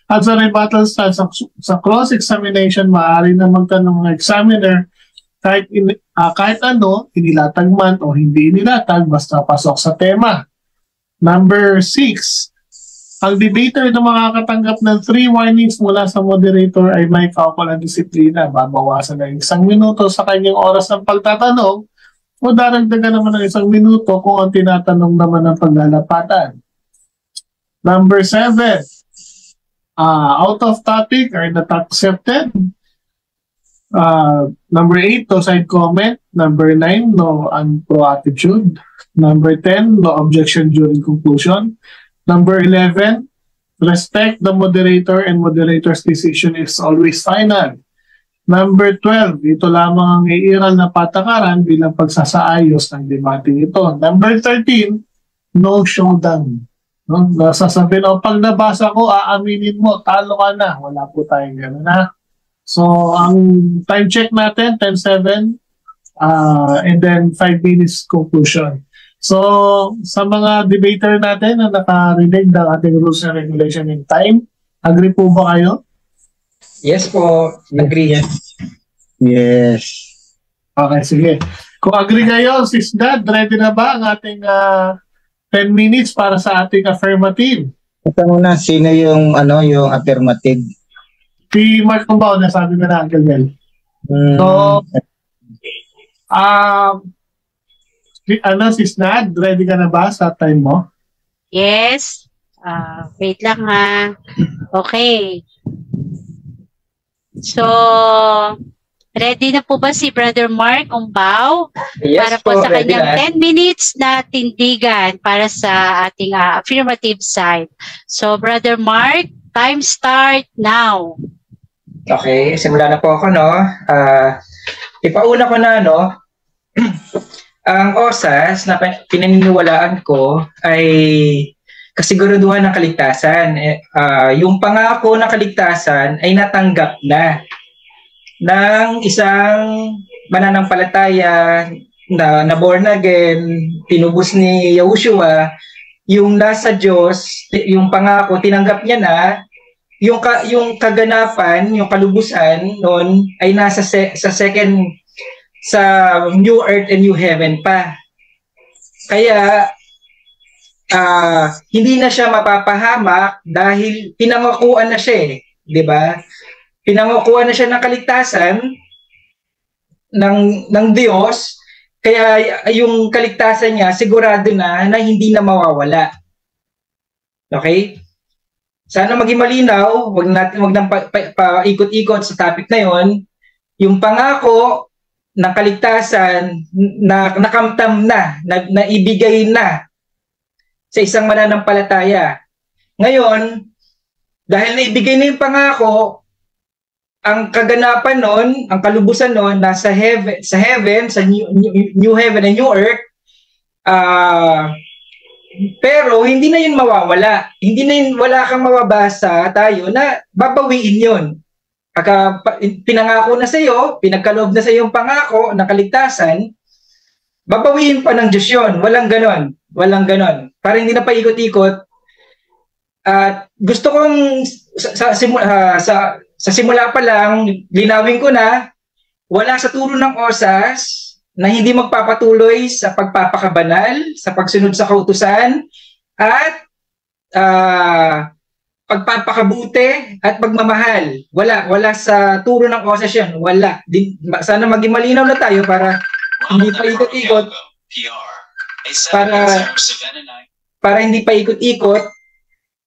At sa rebuttal style, sa cross-examination, maaari na magtanong ng examiner kahit ano, inilatag man o hindi inilatag, basta pasok sa tema. Number 6, ang debater na makakatanggap ng 3 warnings mula sa moderator ay may kaukulang disiplina. Babawasan ng 1 minuto sa kanyang oras ng pagtatanong o daragdagan naman ng 1 minuto kung ang tinatanong naman ang paglalapatan. Number 7, out of topic are not accepted. Number 8, no side comment. Number 9, no unpro attitude. Number 10, no objection during conclusion. Number 11, respect the moderator and moderator's decision is always final. Number 12, ito lamang ang iiral na patakaran bilang pagsasaayos ng debating ito. Number 13, no showdown. No? Sasabihin, pag nabasa ko, aaminin mo, talo ka na. Wala po tayong gano'n, ha? So, ang time check natin, 10:07, and then 5 minutes conclusion. So, sa mga debater natin na nakarinig ng ating rules and regulation in time, agree po ba kayo? Yes po, agree. Yes. Okay, sige. Kung agree kayo, Sis Dad, ready na ba ang ating 10 minutes para sa ating affirmative? Ito muna, sino yung affirmative? Si Mark Tumbao, nasabi ko na, Uncle Mel. So, Sis Nad, ready ka na ba sa time mo? Yes. Wait lang ha. Okay. So, ready na po ba si Brother Mark Tumbao? Yes para po sa ready kanyang 10 minutes na tindigan para sa ating affirmative side. So, Brother Mark, time start now. Okay, simula na po ako, no? Ipauna ko na, no? Ang OSAS na pinaniniwalaan ko ay kasiguraduhan ng kaligtasan. Yung pangako ng kaligtasan ay natanggap na ng isang mananampalataya na born again, tinubos ni Yahushua, yung nasa Diyos, yung pangako, tinanggap niya na, yung kaganapan, yung kalubusan noon ay nasa sa new earth and new heaven pa. Kaya hindi na siya mapapahamak dahil pinangakuan na siya, di ba? Pinangakuan na siya ng kaligtasan ng Diyos, kaya yung kaligtasan niya sigurado na hindi na mawawala. Okay? Sana maging malinaw, wag nang paikot-ikot sa topic na 'yon. Yung pangako ng kaligtasan na nakamtam na ibigay na sa isang mananampalataya. Ngayon, dahil naibigay na yung pangako, ang kaganapan nun, ang kalubusan nun, nasa heaven, sa new heaven and new earth, pero hindi na yun mawawala. Hindi na yun, wala kang mababasa tayo na babawiin yun. Pagka pinangako na sa iyo, pinagkaloob na sa iyo yung pangako ng kaligtasan, babawiin pa ng Diyos yun. Walang ganon. Walang ganon. Para hindi na paikot-ikot. At gusto kong sa simula pa lang, linawin ko na wala sa turo ng OSAS na hindi magpapatuloy sa pagpapakabanal, sa pagsunod sa kautusan, at pagpapakabuti at pagmamahal. Wala sa turo ng OSAS yan. Wala. Sana maging malinaw na tayo para hindi pa ikot-ikot. Para hindi pa ikot-ikot.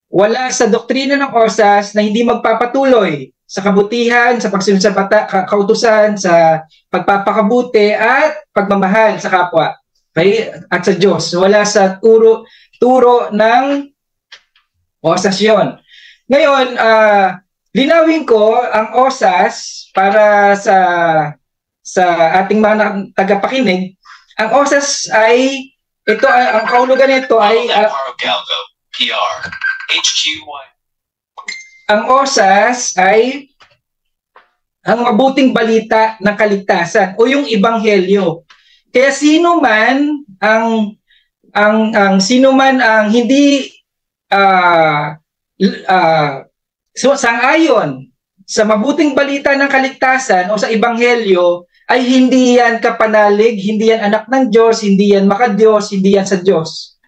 Wala sa doktrina ng OSAS na hindi magpapatuloy sa kabutihan, sa pagsunod sa kautusan, sa pagpapakabuti at pagmamahal sa kapwa. Okay? At sa Diyos. Wala sa turo ng OSAS yun. Ngayon, linawin ko ang OSAS para sa ating mga tagapakinig. Ang OSAS ay, ang kahulugan nito ay ang OSAS ay ang mabuting balita ng kaligtasan o yung ebanghelyo. Kaya sino man ang hindi So, sang-ayon sa mabuting balita ng kaligtasan o sa ebanghelyo, ay hindi yan kapanalig, hindi yan anak ng Diyos, hindi yan makadiyos, hindi yan sa Diyos.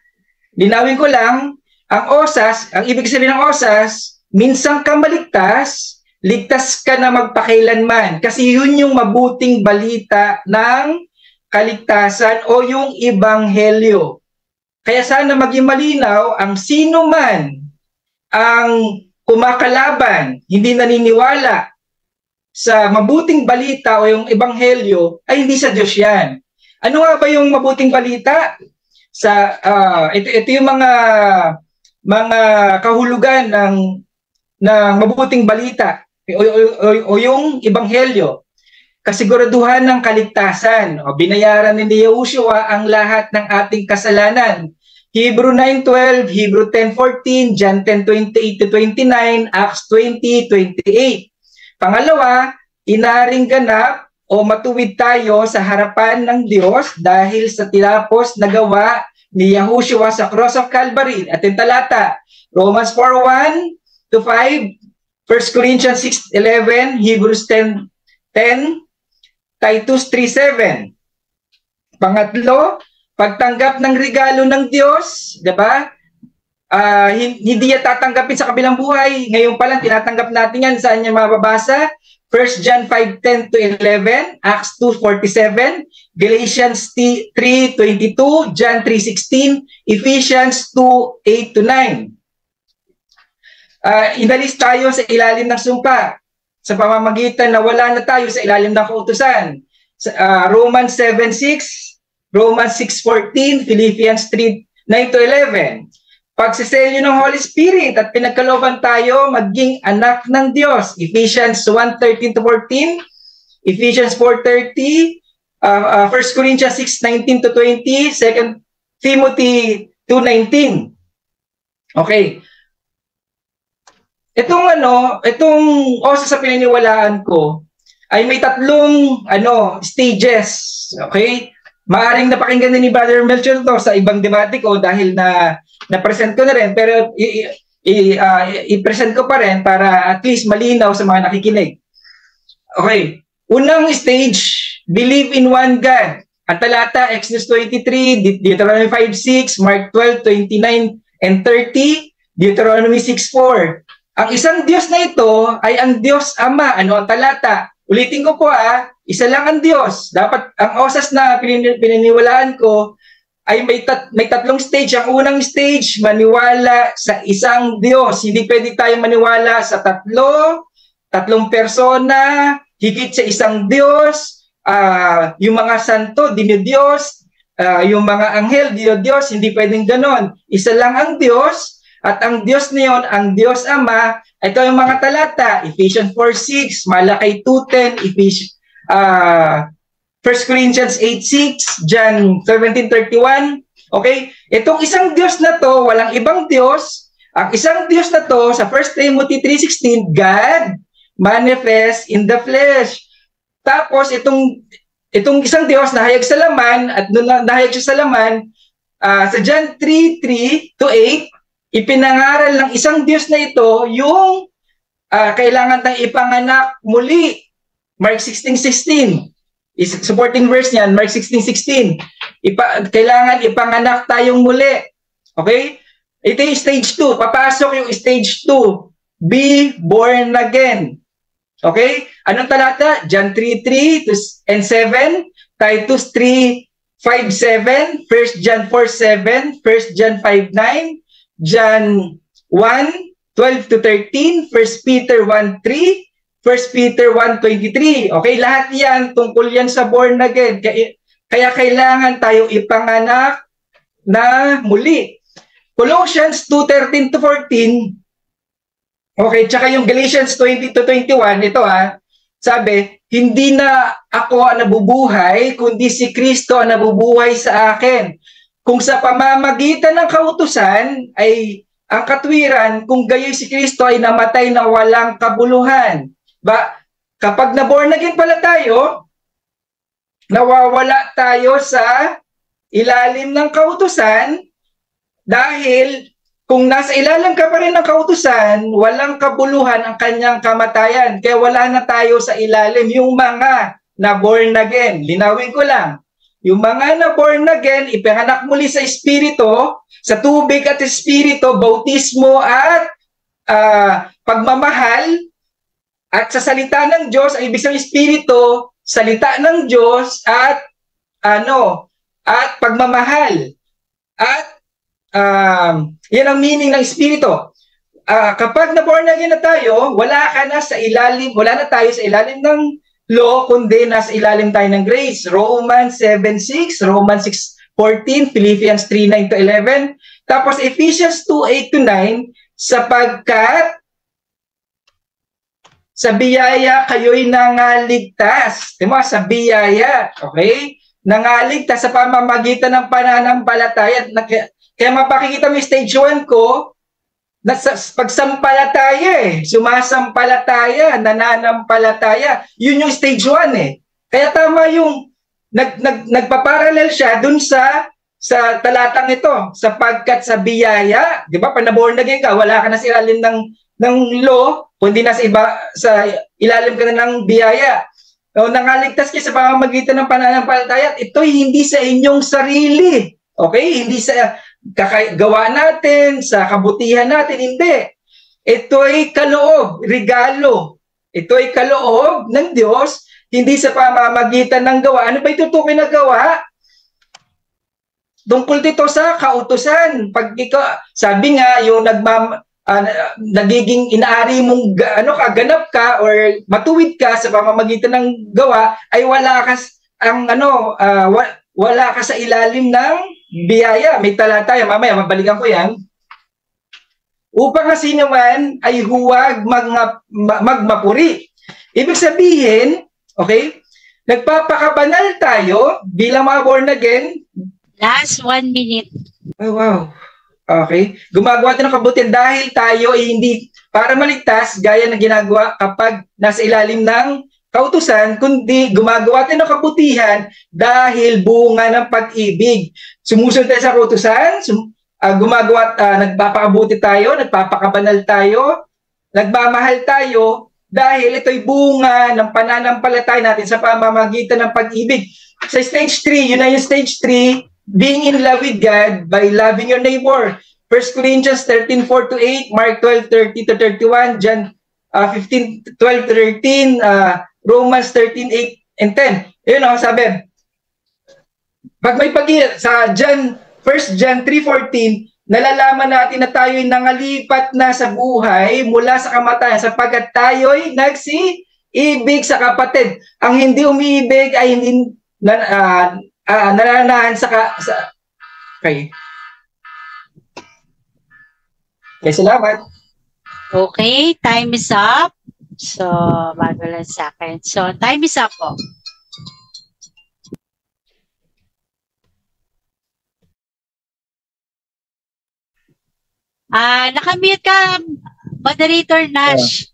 Linawin ko lang, ang osas, ang ibig sabihin ng osas, minsan ka maligtas, ligtas ka na magpakailanman. Kasi yun yung mabuting balita ng kaligtasan o yung ebanghelyo. Kaya sana maging malinaw, ang sino man ang kumakalaban, hindi naniniwala sa mabuting balita o yung ebanghelyo, ay hindi sa Diyos yan. Ano nga ba yung mabuting balita? Ito yung mga kahulugan ng mabuting balita o yung ebanghelyo. Kasiguraduhan ng kaligtasan. O, binayaran ni Yahushua ang lahat ng ating kasalanan. Hebrew 9:12, Hebrew 10:14, John 10:28-29, Acts 20:28. Pangalawa, inaring ganap o matuwid tayo sa harapan ng Diyos dahil sa tinapos na gawa ni Yahushua sa Cross of Calvary. At yung talata, Romans 4:1-5, 1 Corinthians 6:11, Hebrews 10:10, Titus 3:7. Pangatlo, pagtanggap ng regalo ng Diyos, di ba? Hindi yan tatanggapin sa kabilang buhay. Ngayon pa lang, tinatanggap natin yan. Saan niya mababasa? 1 John 5:10-11, Acts 2:47, Galatians 3:22, John 3:16, Ephesians 2:8-9. Inalis tayo sa ilalim ng sumpa sa pamamagitan na wala na tayo sa ilalim ng kautusan. Romans 7:6, Romans 6:14, Philippians 3:9-11. Pagsiselyo ng Holy Spirit at pinagkalooban tayo maging anak ng Diyos. Ephesians 1:13-14, Ephesians 4:30, 1 Corinthians 6:19-20, 2 Timothy 2:19. Okay. Itong osas sa pinaniwalaan ko ay may tatlong stages. Okay? Maaring napakinggan din ni Brother Melchor to sa ibang debate ko dahil na-present ko na rin, pero i-present ko pa rin para at least malinaw sa mga nakikinig. Okay. Unang stage, believe in one God. Ang talata, Exodus 23, Deuteronomy 5:6, Mark 12:29-30, Deuteronomy 6:4. Ang isang Diyos na ito ay ang Diyos Ama. Ano ang talata? Ulitin ko po isa lang ang Diyos. Dapat ang osas na pininiwalaan ko ay may tatlong stage. Ang unang stage, maniwala sa isang Diyos. Hindi pwede tayong maniwala sa tatlong persona, higit sa isang Diyos, yung mga santo, dinidiyos, yung mga anghel, dinidiyos, hindi pwedeng ganon. Isa lang ang Diyos, at ang Diyos na yun, ang Diyos Ama. Ito yung mga talata, Ephesians 4:6, Malakay 2:10, 1 Corinthians 8:6, John 17:31. Okay? Itong isang Diyos na to, walang ibang Diyos. Ang isang Diyos na to, sa 1 Timothy 3:16, God manifest in the flesh. Tapos, itong isang Diyos, nahayag sa laman, at nung nahayag siya sa laman, sa John 3:3-8, ipinangaral ng isang Diyos na ito yung kailangan tayong ipanganak muli. Mark 16:16. Supporting verse niyan, Mark 16:16. Kailangan ipanganak tayong muli. Okay? Ito yung stage 2. Papasok yung stage 2. Be born again. Okay? Anong talata? John 3:3-7, Titus 3:5-7, 1 John 4:7, 1 John 5:9, John 1:12-13, 1 Peter 1:3, 1 Peter 1:23. Okay, lahat yan, tungkol yan sa born again. Kaya kailangan tayo ipanganak na muli. Colossians 2:13-14, okay, tsaka yung Galatians 20-21, ito sabi, hindi na ako ang nabubuhay, kundi si Kristo ang nabubuhay sa akin. Kung sa pamamagitan ng kautusan ay ang katwiran, kung gayoy si Kristo ay namatay na walang kabuluhan. Kapag na-born again pala tayo, nawawala tayo sa ilalim ng kautusan dahil kung nasa ilalim ka pa rin ng kautusan, walang kabuluhan ang kanyang kamatayan. Kaya wala na tayo sa ilalim. Yung mga na born again, linawin ko lang, yung mga na born again, ipanganak muli sa Espiritu, sa tubig at Espiritu, bautismo at pagmamahal, at sa salita ng Diyos, ang ibig sabihin Espiritu, salita ng Diyos at at pagmamahal. At yan ang meaning ng Espiritu. Kapag na-born again na tayo, wala na tayo sa ilalim ng law, kundi nasa ilalim tayo ng grace. Romans 7:6, Romans 6:14, Philippians 3:9-11, tapos Ephesians 2:8-9, sapagkat sa biyaya kayo'y nangaligtas. Diba? Sa biyaya. Okay? Nangaligtas sa pamamagitan ng pananampalataya. Kaya mapakikita mo yung stage 1 ko, pagsampalataya sumasampalataya, nananampalataya. Yun yung stage 1 Kaya tama yung nagpaparallel siya dun sa talatang ito. Sapagkat sa biyaya, di ba? Panaborn again ka, wala ka na sa ilalim ng law, kundi nasa sa ilalim ka na ng biyaya. Nangaligtas kayo sa pamamagitan ng pananampalataya. Ito'y hindi sa inyong sarili. Okay? Hindi sa gawa natin, sa kabutihan natin, hindi. Ito'y kaloob, regalo. Ito'y kaloob ng Diyos, hindi sa pamamagitan ng gawa. Ano ba itutukoy na gawa? Tungkol dito sa kautusan. Pag sabi nga, yung nagiging inaari mong ganap ka or matuwid ka sa pamamagitan ng gawa, ay wala ka wala ka sa ilalim ng biyaya. May talataya, mamaya mabalikan ko yan. Upang sino man ay huwag magmapuri. Ibig sabihin, okay, nagpapakabanal tayo bilang mga born again. Last 1 minute. Oh, wow. Okay. Gumagawa tayo ng kabutihan dahil tayo ay hindi para maligtas gaya ng ginagawa kapag nasa ilalim ng kautusan, kundi gumagawa tayo ng kabutihan dahil bunga ng pag-ibig. Sumusunod tayo sa kautusan, nagpapakabuti tayo, nagpapakabanal tayo, nagmamahal tayo dahil ito'y bunga ng pananampalataya natin sa pamamagitan ng pag-ibig. Sa stage 3, yun na yung stage 3, being in love with God by loving your neighbor. 1 Corinthians 13:4-8, Mark 12:30-31, John 15:12-13, Romans 13:8 and 10. Yun sabi. Pag may sa 1 John 3:14, nalalaman natin na tayo'y nangalipat na sa buhay mula sa kamatayan sapagkat tayo'y nagsiibig sa kapatid. Ang hindi umiibig ay hindi nananahan okay. Okay, salamat. Okay, time is up. So, bago lang sa akin. So, time is up po. Nakamute ka, Moderator Nash.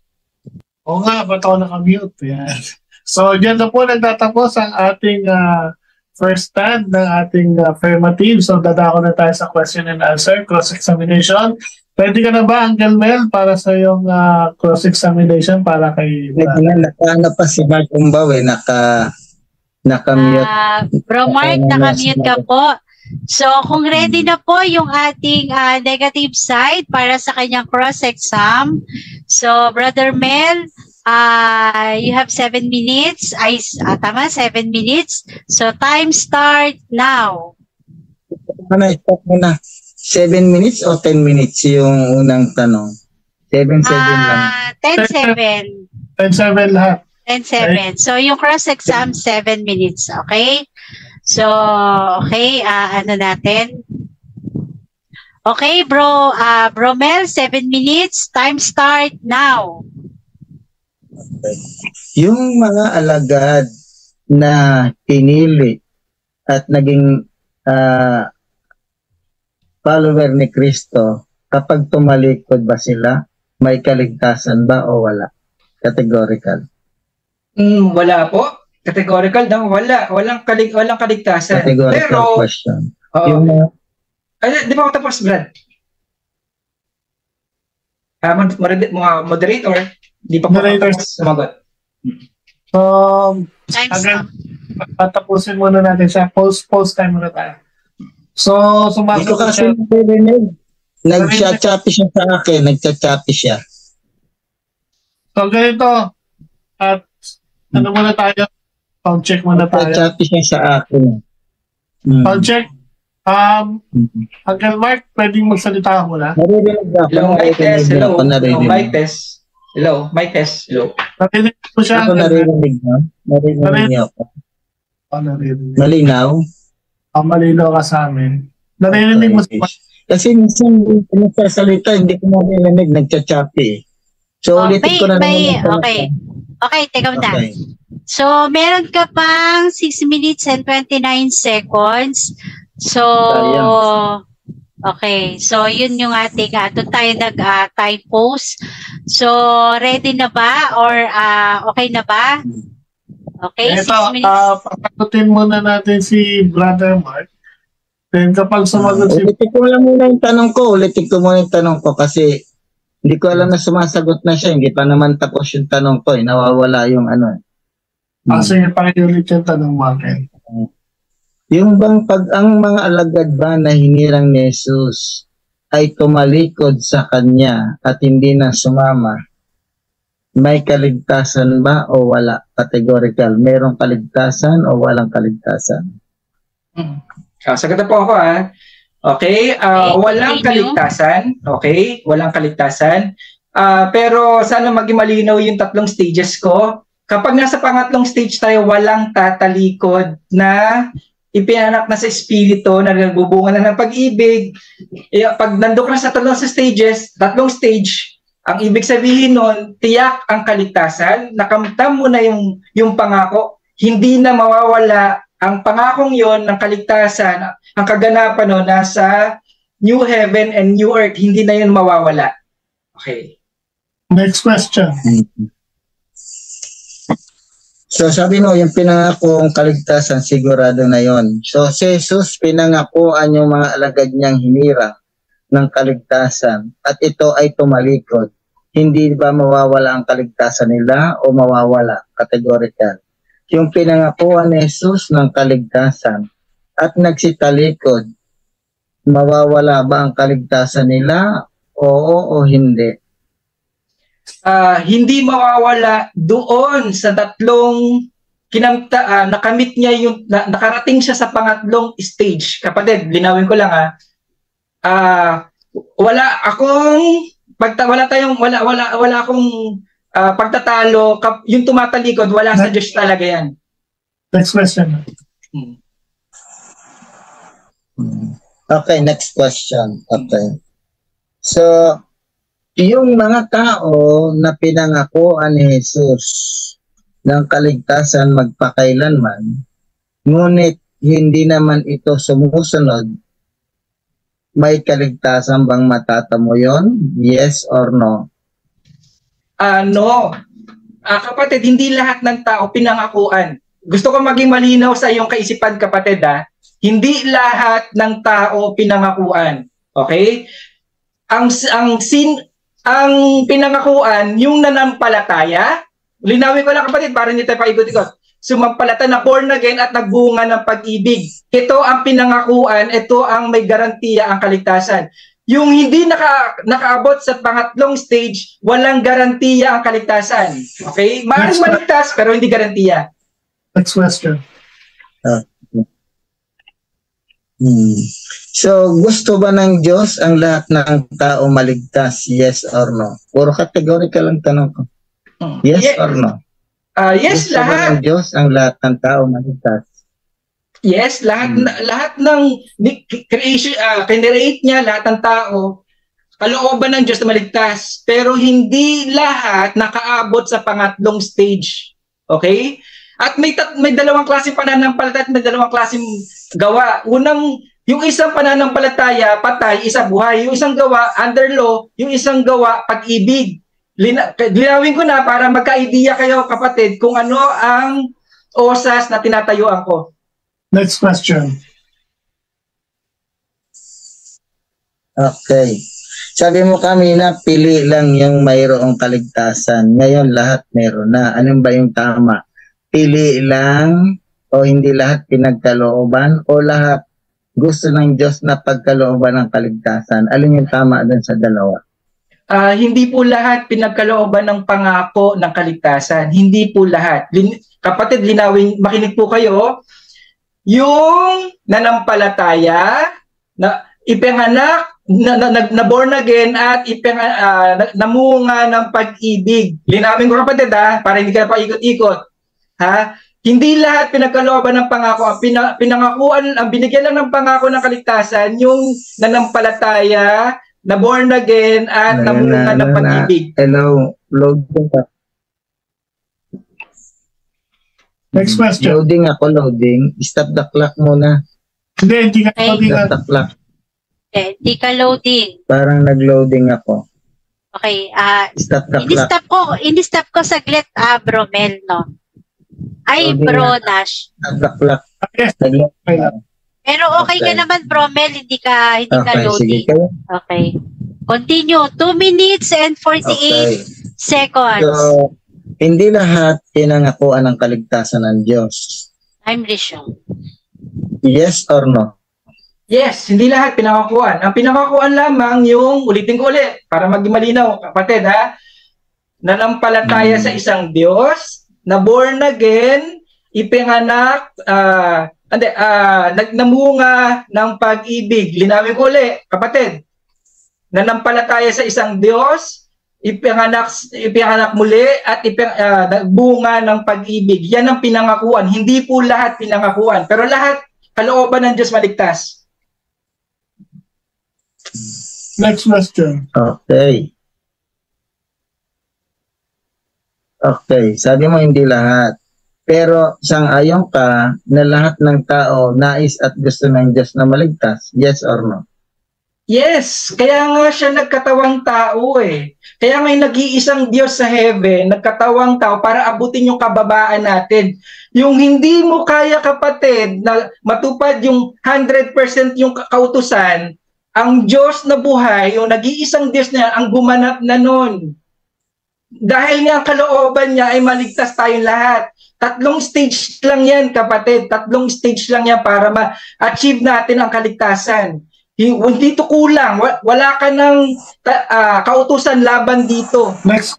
Oo nga, ba't ako nakamute? Yan. So, dyan na po nagtatapos ang ating first stand ng ating affirmative. So, dadako na tayo sa question and answer, cross-examination. Pwede ka na ba, Uncle Mel, para sa yung cross-examination para kay... Naka pa si Mark Umbaw naka-mute. Bro Mark, naka-mute ka po. So, kung ready na po yung ating negative side para sa kanyang cross-exam. So, Brother Mel, you have 7 minutes. Tama, 7 minutes. So, time start now. Stop muna. 7 minutes o 10 minutes yung unang tanong? 7 lang. 10-7. 10-7 lahat. 10-7. So, yung cross-exam, 7 minutes. Okay? So, okay. Ano natin? Okay, Bro Mel, 7 minutes. Time start now. Okay. Yung mga alagad na pinili at naging follower ni Kristo, kapag tumalikod ba sila, may kaligtasan ba o wala? Categorical. Wala po. Categorical daw, wala. Walang kaligtasan. Categorical pero, question. Di ba ako tapos, Brad? Moderator, di pa po Moderator. sumagot. So, Time's agad, up. patapusin muna natin siya. Pause time muna tayo. So, Hindi ko sumasagot kasi siya. narinig. Nagcha-choppy siya sa akin. Nagcha-choppy siya. So, ganito. At ano muna tayo? Sound check muna tayo. Nagcha-choppy siya sa akin. Sound check. Uncle Mark, pwedeng magsalita muna. Naririnig ako. Hello, mic test. Hello. Hello, Naririnig. mic test. Hello, mic test. Hello. Narinig mo siya. Ako naririnig mo. Naririnig niyo ako. Narinig. Malinaw. Malinaw ka sa amin. Narinig mo siya. Kasi minsan nagsasalita, hindi ko naririnig. Nagcha-choppy. So, ulitin ko na naman. Okay, teka muna. Okay. So, meron ka pang 6 minutes and 29 seconds. So, okay. So, yun yung ating, doon tayo nag-time pause. So, ready na ba? Or okay na ba? Okay, Ito, 6 minutes. pagkatutin muna natin si Brother Mark. Then kapag sumagot si... Ulitin ko muna yung tanong ko kasi hindi ko alam na sumasagot na siya. Hindi pa naman tapos yung tanong ko. Nawawala yung ano. Sige, pakiulit yung tanong mo akin. Yung bang ang mga alagad ba na hinirang ni Jesus ay tumalikod sa kanya at hindi na sumama, may kaligtasan ba o wala? Categorical. Merong kaligtasan o walang kaligtasan? Sagot na po ako Okay, walang kaligtasan. Okay, walang kaligtasan. Pero sana maging malinaw yung tatlong stages ko. Kapag nasa pangatlong stage tayo, walang tatalikod na ipinanak na sa espiritu na nagbubunga na ng pag-ibig. Pag nandun ka na sa tatlong stage, ang ibig sabihin nun, tiyak ang kaligtasan, nakamtam mo na yung pangako, hindi na mawawala ang pangakong yon ng kaligtasan, ang kaganapan no, nasa new heaven and new earth, hindi na yun mawawala. Okay. Next question. So sabi mo, yung pinangakong kaligtasan, sigurado na yon. So si Jesus, pinangakuan yung mga alagad niyang hinirang ng kaligtasan at ito ay tumalikod. Hindi ba mawawala ang kaligtasan nila o mawawala? Categorical. Yung pinangakuan ni Jesus ng kaligtasan at nagsitalikod, mawawala ba ang kaligtasan nila? Oo o hindi? Hindi mawawala doon sa tatlong nakamit niya yung nakarating siya sa pangatlong stage. Kapatid, linawin ko lang wala akong pagtatalo, yung tumatalikod, wala sa Diyos talaga yan. Next question. Okay, next question. Okay. So, yung mga tao na pinangakuan ni Jesus ng kaligtasan magpakailanman, ngunit hindi naman ito sumusunod, may kaligtasan bang matatamo yon? Yes or no? No. Kapatid, hindi lahat ng tao pinangakuan. Gusto ko maging malinaw sa iyong kaisipan, kapatid. Hindi lahat ng tao pinangakuan. Okay? Ang pinangakuan, yung nanampalataya, linawin ko lang, kapatid, para hindi tayo paikot-ikot. Sumampalataya na born again at nagbunga ng pag-ibig. Ito ang pinangakuan, ito ang may garantiya ang kaligtasan. Yung hindi nakaabot sa pangatlong stage, walang garantiya ang kaligtasan. Okay? Maaaring maligtas, pero hindi garantiya. Next question. So, gusto ba ng Diyos ang lahat ng tao maligtas? Yes or no? Puro categorical ang tanong ko. Yes or no? Yes, gusto lahat. Ba ng Diyos ang lahat ng tao maligtas? Yes, lahat ng creation, generate niya, lahat ng tao, kalooban ng Diyos na maligtas. Pero hindi lahat nakaabot sa pangatlong stage. Okay? At may dalawang klaseng pananampalataya at may dalawang klaseng gawa. Unang, yung isang pananampalataya, patay, isa buhay. Yung isang gawa, under law. Yung isang gawa, pag-ibig. Linawin ko na para magka-idea kayo, kapatid, kung ano ang osas na tinatayuan ko. Next question. Okay. Sabi mo kami na pili lang yung mayroong kaligtasan. Ngayon lahat meron na. Anong ba yung tama? Pili lang o hindi lahat pinagkalooban o lahat gusto ng Diyos na pagkalooban ng kaligtasan? Alin yung tama dun sa dalawa? Hindi po lahat pinagkalooban ng pangako ng kaligtasan. Hindi po lahat. Kapatid, linawin, makinig po kayo. Yung nanampalataya, na ipanganak, na born again at namunga ng pag-ibig. Linawin ko kapatid para hindi ka pa ikot-ikot. Hindi lahat pinagkalooban ng pangako. Ang pinangakuan, ang binigyan lang ng pangako ng kaligtasan, yung nanampalataya, na born again at namunga ng pag-ibig. Hello, loading ka. Next question. Loading. Stop the clock muna. Hindi ka loading. Stop the clock. Hindi ka loading. Parang nag-loading ako. Okay. Stop the clock. Ini-stop ko saglit, Bromel, no? Ay, Loading Bro na. Nash. Stop the clock. Yes. Pero okay ka naman, Bromel, hindi ka Okay, sige loading. kayo. Okay. Continue. 2 minutes and 48 seconds. So, hindi lahat pinangakuan ng kaligtasan ng Diyos. I'm sure. Yes or no? Yes, hindi lahat pinangakuan. Ang pinangakuan lamang yung, ulitin ko ulit, para maging malinaw, kapatid nanampalataya sa isang Diyos, na born again, ipinganak, namunga ng pag-ibig. Linawin ko ulit, kapatid. Nanampalataya sa isang Diyos, ipinganak muli at nagbunga ng pag-ibig. Yan ang pinangakuan. Hindi po lahat pinangakuan. Pero lahat, kalooban ng Diyos maligtas. Next question. Okay. Sabi mo hindi lahat. Pero sang-ayon ka na lahat ng tao nais at gusto ng Diyos na maligtas. Yes or no? Yes, kaya nga siya nagkatawang tao Kaya nga yung nag-iisang Diyos sa heaven, nagkatawang tao para abutin yung kababaan natin. Yung hindi mo kaya, kapatid, na matupad yung 100% yung kautusan, ang Diyos na buhay, yung nag-iisang Diyos niya, ang gumanap na nun. Dahil nga ang kalooban niya ay maligtas tayong lahat. 3 stage lang yan, kapatid. 3 stage lang yan para ma-achieve natin ang kaligtasan. Hindi to kulang. Wala ka ng kautusan laban dito. Next.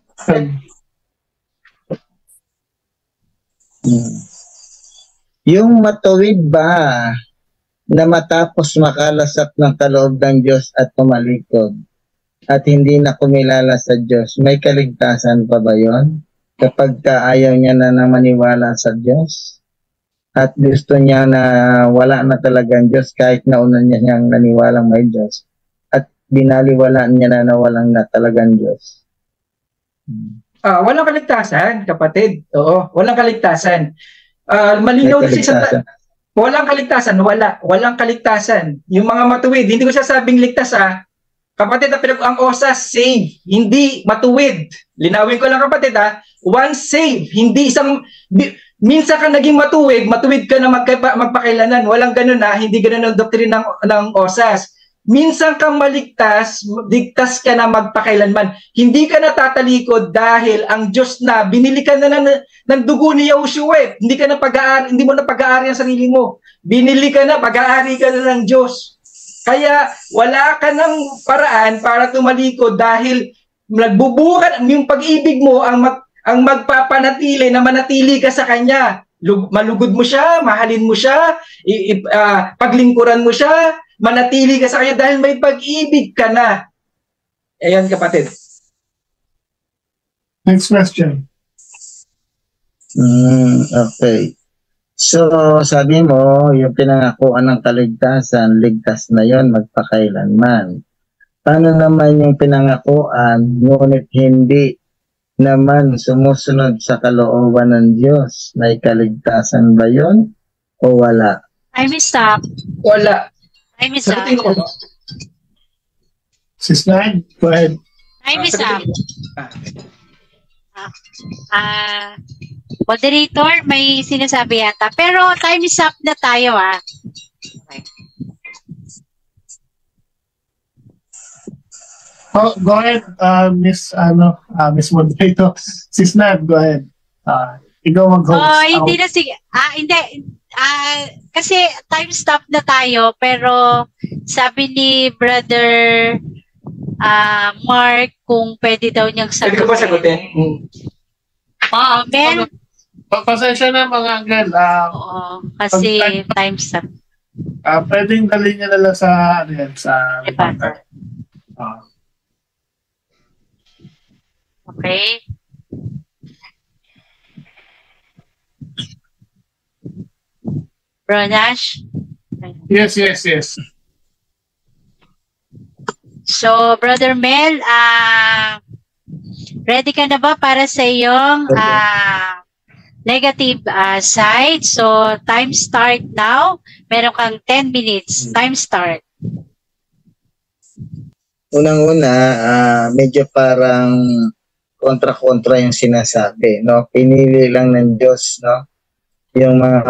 Yung matuwid ba na matapos makalasap ng kaloob ng Diyos at tumalikod at hindi na kumilala sa Diyos, may kaligtasan pa ba yun? Kapag ayaw niya na maniwala sa Diyos? At gusto niya na wala na talagang Diyos kahit nauna niya niyang naniwalang may Diyos. At binaliwalaan niya na walang na talagang Diyos. Walang kaligtasan, kapatid. Oo, walang kaligtasan. Malinaw din sa walang kaligtasan, walang kaligtasan. Yung mga matuwid, hindi ko sasabing ligtas Kapatid, ang OSAS save, hindi matuwid. Linawin ko lang kapatid once save, hindi isang minsan ka naging matuwid ka na magpakailanan. Walang ganun hindi ganun ang doktrina ng OSAS. Minsan kang ligtas ka na magpakailanman. Hindi ka natatalikod dahil ang Diyos na binili ka na ng dugo ni Yahushua. Hindi mo na pag-aari ang sarili mo. Binili ka na, pag-aari ka na ng Diyos. Kaya wala ka ng paraan para tumalikod dahil nagbubuhat yung pag-ibig mo ang magpapanatili na manatili ka sa Kanya. Malugod mo siya, mahalin mo siya, paglingkuran mo siya, manatili ka sa Kanya dahil may pag-ibig ka na. Ayan, kapatid. Next question. Okay. So, sabi mo, yung pinangakuan ng kaligtasan, ligtas na yon magpakailanman. Paano naman yung pinangakuan, ngunit hindi naman sumusunod sa kalooban ng Diyos? May kaligtasan ba yon o wala? I'm stop. Wala. I'm stop. Sis Nine, go ahead. I'm stop. Moderator, may sinasabi yata. Pero time is up na tayo Okay. Oh, go ahead, Miss Moderator. Sis Nat, go ahead. Ikaw mag-host. Oh, hindi na sige. Hindi. Kasi time stop na tayo, pero sabi ni Brother Mark kung pwede daw niyang Pwede sagutin. ko ba sagutin? Mel? Pasensya na mga angel. Oo, kasi time stop. Pwedeng dali niya na lang sa, sa Reporter. Okay. Bro Nash? Yes. So, Brother Mel, ready ka na ba para sa iyong negative side? So, time start now. Meron kang 10 minutes. Time start. Unang-una, medyo parang kontra-kontra yung sinasabi, no? Pinili lang ng Diyos, no? Yung mga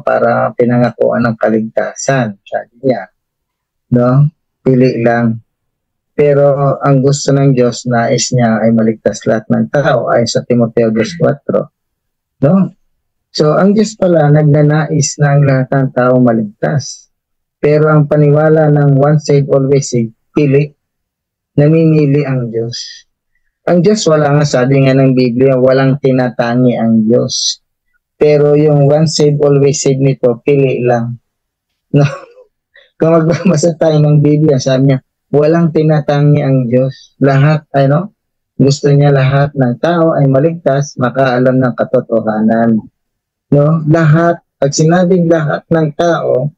para pinangakuan ng kaligtasan, sabi niya, no? Pili lang. Pero ang gusto ng Diyos, nais niya ay maligtas lahat ng tao, ay sa Timoteo 2:4, no? So ang Diyos pala nagnanais na ang lahat ng tao maligtas. Pero ang paniwala ng once saved always saved, pili, namimili ang Diyos. Ang Diyos wala nga, sabi nga ng Biblia, walang tinatangi ang Diyos. Pero yung once saved always saved nito, pili lang. No? Kung magbabasa tayo ng Biblia, sabi niya, walang tinatangi ang Diyos. Lahat, gusto niya lahat ng tao ay maligtas, makaalam ng katotohanan. No? Lahat, pag sinabing lahat ng tao,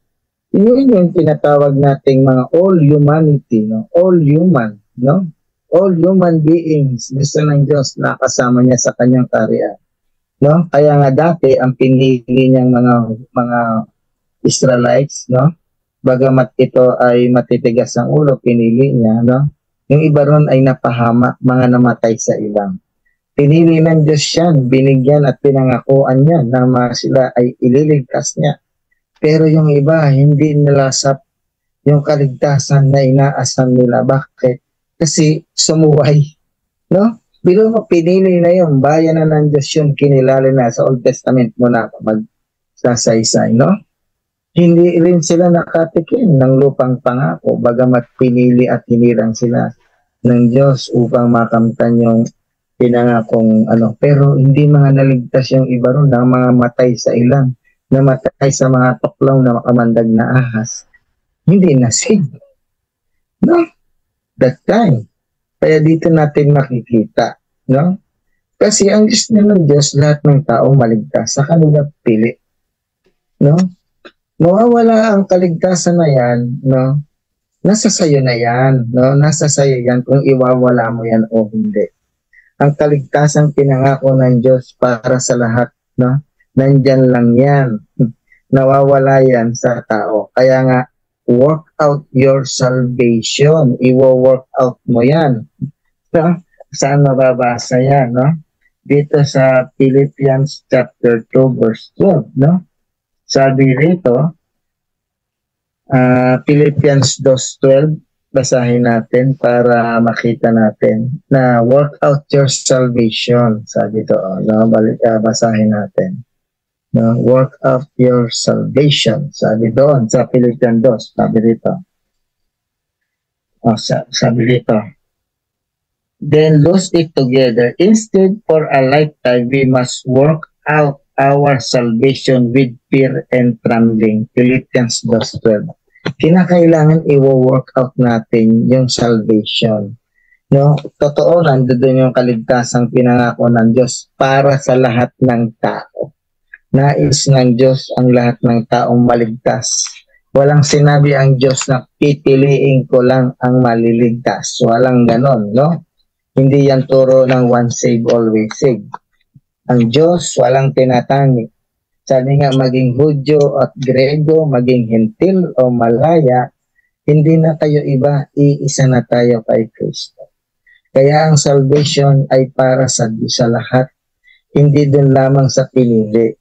yun yung tinatawag nating mga all humanity, no? All human, no? All human beings, gusto ng Diyos na kasama niya sa kanyang karya. No? Kaya nga dati, ang pinili niyang mga Israelites, no? Bagamat ito ay matitigas ang ulo, pinili niya, no? Yung iba ron ay napahamak, mga namatay sa ilang. Pinili ng Diyos yan, binigyan at pinangakuan niya na sila ay ililigtas niya. Pero yung iba, hindi nilasap yung kaligtasan na inaasam nila. Bakit? Kasi sumuway. No? Bilo mo, pinili na yun. Bayan na ng Diyos yun. Kinilala na sa Old Testament mo na magsasaysay. No? Hindi rin sila nakatikim ng lupang pangako. Bagamat pinili at hinirang sila ng Diyos upang makamtan yung pinangakong Pero hindi mga naligtas yung iba ron na mga matay sa ilang. Namatay sa mga tuklaw na makamandag na ahas, hindi nasig. No? That time. Kaya dito natin makikita. No? Kasi ang gusto ng Diyos, lahat ng tao maligtas. Sa kanila pili. No? Mawawala ang kaligtasan na yan, no? Nasa sayo na yan. No? Nasa sayo yan kung iwawala mo yan o hindi. Ang kaligtasan pinangako ng Diyos para sa lahat, no? Nandyan lang yan. Nawawala yan sa tao. Kaya nga, work out your salvation. Iwo-work out mo yan. No? Saan mababasa yan? No? Dito sa Philippians chapter 2 verse 12. No? Sabi rito, Philippians 2:12, basahin natin para makita natin na work out your salvation. Sabi ito, no? Basahin natin. No, work out your salvation. Sabi doon sa Philippians 2, sabi dito. Sabi dito. Then lose it together. Instead, for a lifetime, we must work out our salvation with fear and trembling. Philippians 2:12. Kinakailangan i-work out natin yung salvation. No, totoo nandoon yung kaligtasang pinangako ng Diyos para sa lahat ng tao. Nais ng Diyos ang lahat ng taong maligtas. Walang sinabi ang Diyos na pipiliin ko lang ang maliligtas. Walang ganon, no? Hindi yan turo ng once saved, always saved. Ang Diyos walang tinatangi. Sabi nga, maging Hudyo at Grego, maging Hentil o Malaya, hindi na tayo iba, iisa na tayo kay Kristo. Kaya ang salvation ay para sa lahat, hindi dun lamang sa pinili.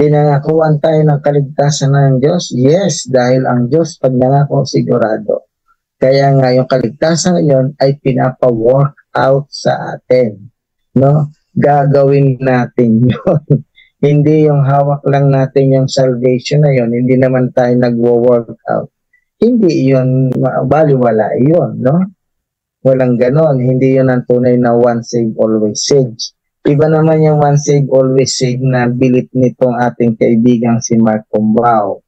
Pinangakuan tayo ng kaligtasan ng Diyos? Yes, dahil ang Diyos pag nangako sigurado. Kaya nga yung kaligtasan ngayon ay pinapa-work out sa atin. No? Gagawin natin yun. Hindi yung hawak lang natin yung salvation na yun, hindi naman tayo nagwo-work out. Hindi yun, baliwala yun, no? Walang ganon. Hindi yun ang tunay na one save, always save. Iba naman yung one save, always save na bilit nitong ating kaibigang si Mark Cumbao.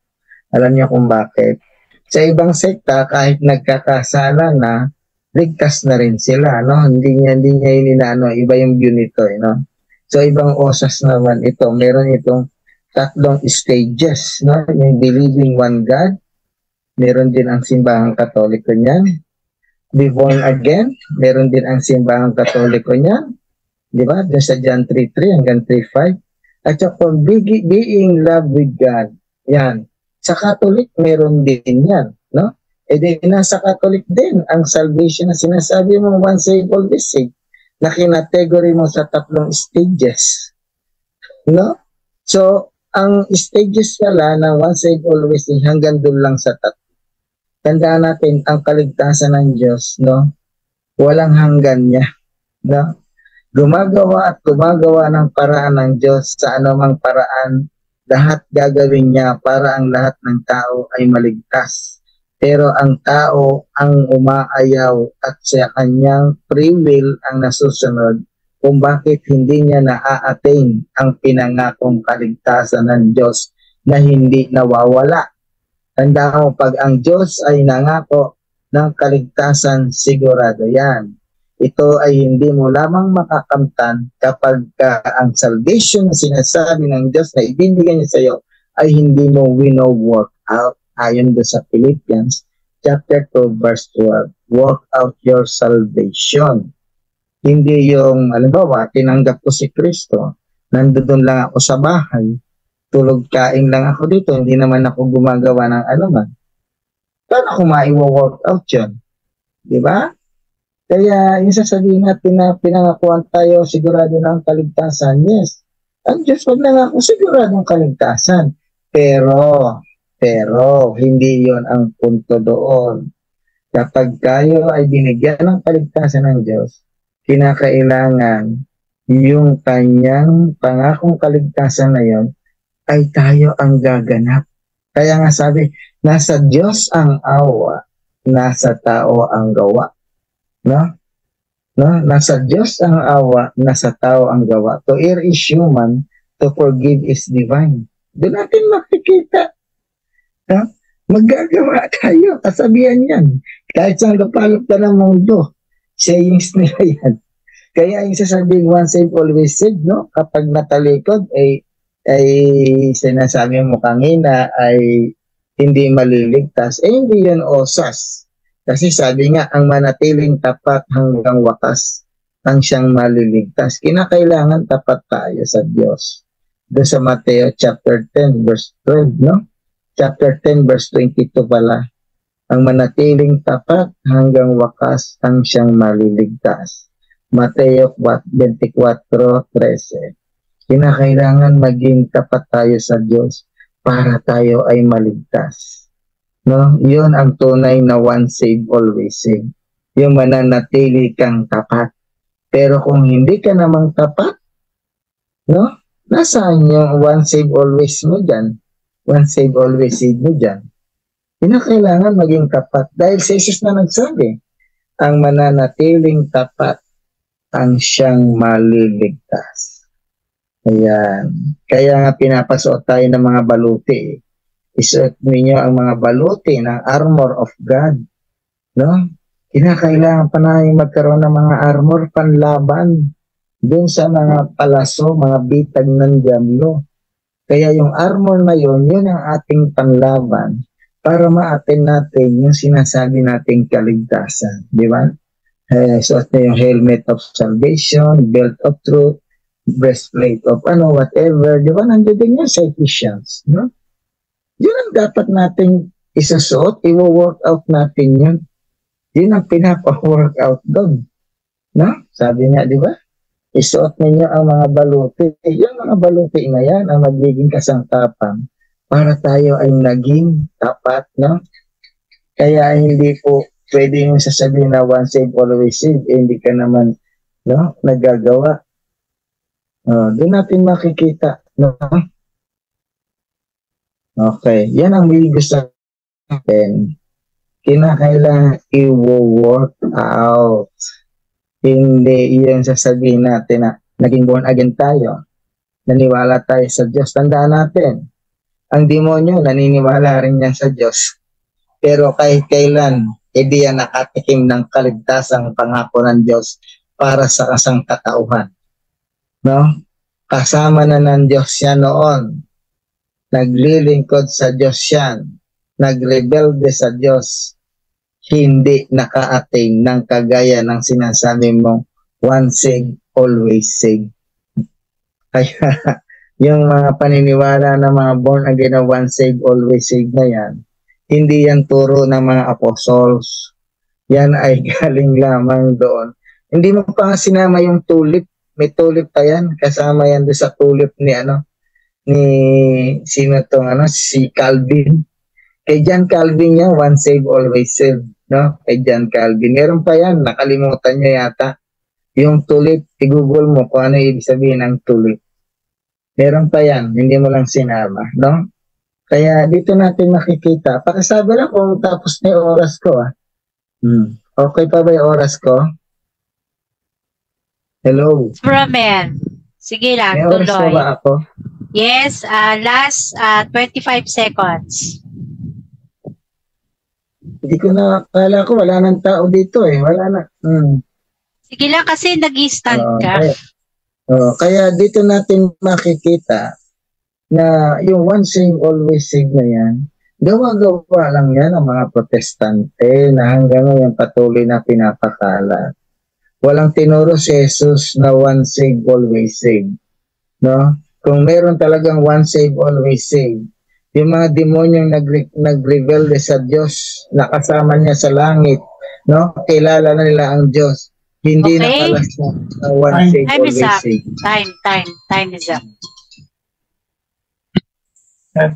Alam niyo kung bakit? Sa ibang sekta, kahit nagkakasala na, ligtas na rin sila, no? Hindi niya inaano, iba yung view nito, no? So, ibang osas naman ito. Meron itong tatlong stages, no? Yung believing one God. Meron din ang simbahang Katoliko niyan. Be born again. Meron din ang simbahang Katoliko niyan. Di ba? Doon sa John 3:3 hanggang 3:5. At saka being love with God. Yan. Sa Catholic, meron din yan, no? E di, nasa Catholic din ang salvation na sinasabi mo, one save, always save, na kinategory mo sa tatlong stages, no? So, ang stages pala ng one save, always save, hanggang doon lang sa tatlo. Tandaan natin, ang kaligtasan ng Diyos, no? Walang hanggan niya, no? Gumagawa ng paraan ng Diyos sa anumang paraan, lahat gagawin niya para ang lahat ng tao ay maligtas. Pero ang tao ang umaayaw at sa kanyang free will ang nasusunod kung bakit hindi niya na-attain ang pinangakong kaligtasan ng Diyos na hindi nawawala. Tandaan mo, pag ang Diyos ay nangako ng kaligtasan, sigurado yan. Ito ay hindi mo lamang makakamtan kapag ang salvation na sinasabi ng Diyos na ibinigay niya sa iyo ay hindi mo wino-work out. Ayon do sa Philippians chapter 2 verse 12, work out your salvation. Hindi yung, halimbawa, tinanggap ko si Kristo, nandoon lang ako sa bahay, tulog kain lang ako dito, hindi naman ako gumagawa ng anuman. Paano ko maiwo-work out yun? Diba? Kaya yung sasabihin natin na pinangakuan tayo, sigurado na ang kaligtasan. Yes, ang Diyos wag na ako siguradong kaligtasan. Pero, hindi yon ang punto doon. Kapag tayo ay binigyan ng kaligtasan ng Diyos, kinakailangan yung kanyang pangakong kaligtasan na yon ay tayo ang gaganap. Kaya nga sabi, nasa Diyos ang awa, nasa tao ang gawa. No? Nasa Diyos ang awa, nasa tao ang gawa. To err is human, to forgive is divine. Doon natin makikita. No? Magagawa tayo, kasabihan yan. Kahit saan kapalop ka ng mundo, sayings nila yan. Kaya yung sasabihin, one save, always save, no? Kapag natalikod, ay sinasabi mo kanina, ay hindi maliligtas. Hindi yun osas. Kasi sabi nga, ang manatiling tapat hanggang wakas, ang siyang maliligtas. Kinakailangan tapat tayo sa Diyos. Doon sa Mateo chapter 10, verse 12, no? Chapter 10, verse 22 pala. Ang manatiling tapat hanggang wakas, ang siyang maliligtas. Mateo 24:13. Kinakailangan maging tapat tayo sa Diyos para tayo ay maligtas. No? Yun ang tunay na one save, always save. Yung mananatili kang tapat. Pero kung hindi ka namang tapat, no? Nasaan yung one save, always mo dyan? One save, always save mo dyan. Kinakailangan maging tapat. Dahil si Jesus na nagsabi, ang mananatiling tapat ang siyang maliligtas. Ayan. Kaya nga pinapasuot tayo ng mga baluti. Isuot ninyo ang mga baluti ng armor of God. No? Kinakailangan pa na magkaroon ng mga armor panlaban dun sa mga palaso, mga bitag ng dyablo. Kaya yung armor na yun ang ating panlaban para ma-attain natin yung sinasabi nating kaligtasan. Di ba? Suot na yung helmet of salvation, belt of truth, breastplate of whatever. Di ba? Nandiyo din yung sa Ephesians. No? Yun ang dapat nating isasuot, i-workout natin yun. Yun ang pinapa-workout doon. No? Sabi nga, di ba? Isuot ninyo ang mga baluti. Yung mga baluti na yan ang magiging kasangkapan para tayo ay naging tapat, no? Kaya hindi po pwede yung sasabihin na once saved, always saved, hindi ka naman nagagawa. Doon natin makikita. No? Okay, yan ang may gusto natin. Kinakailangan i-work out. Hindi yan sasabihin natin na naging born again tayo. Naniwala tayo sa Diyos. Tandaan natin, ang demonyo naniniwala rin yan sa Diyos. Pero kahit kailan, hindi yan nakatikim ng kaligtasang pangako ng Diyos para sa kasangkatauhan. No? Kasama na ng Diyos yan noon. Naglilingkod sa Diyos yan. Nagrebelde sa Diyos. Hindi naka-attain ng kagaya ng sinasabi mong once saved, always saved. Kaya yung mga paniniwala ng mga born again na once saved, always saved na yan, hindi yan turo ng mga apostles. Yan ay galing lamang doon. Hindi mo pa nga sinama yung tulip. May tulip pa yan. Kasama yan doon sa tulip ni si Calvin. Kay John Calvin niya, once saved, always saved. No? Kay John Calvin. Meron pa yan. Nakalimutan niyo yata. Yung tulip, i-google mo kung ano ibig sabihin ng tulip. Meron pa yan. Hindi mo lang sinama. No? Kaya dito natin makikita. Pakisabi lang kung tapos na yung oras ko. Okay pa ba yung oras ko? Hello? Ramen. Sige lang, May oras tuloy. ba ako? Yes, last 25 seconds. Hindi ko na, kala ko wala nang tao dito eh. Wala na. Sige lang kasi nag-stand ka. Kaya dito natin makikita na yung once saved, always saved na yan, gawa-gawa lang yan ang mga protestante na hanggang ngayon patuloy na pinapakala. Walang tinuro si Jesus na once saved, always saved. No? Kung meron talagang once saved, always saved, yung mga demonyong nagrebelde sa Diyos, nakasama niya sa langit, no? Kilala na nila ang Diyos. Hindi nakalas na once saved, Time is always up. saved. Time is up.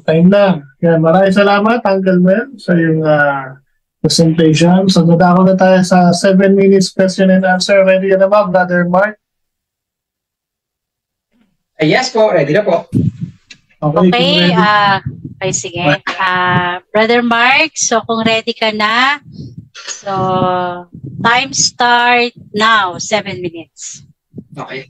Time na. Kaya maraming salamat, Uncle Mel, sa iyong presentation. So, nadako na tayo sa 7 minutes question and answer. Ready ka na ba, Brother Mark? Yes po, ready na po. Okay, okay, sige. Brother Mark, so kung ready ka na, so time start now, 7 minutes. Okay.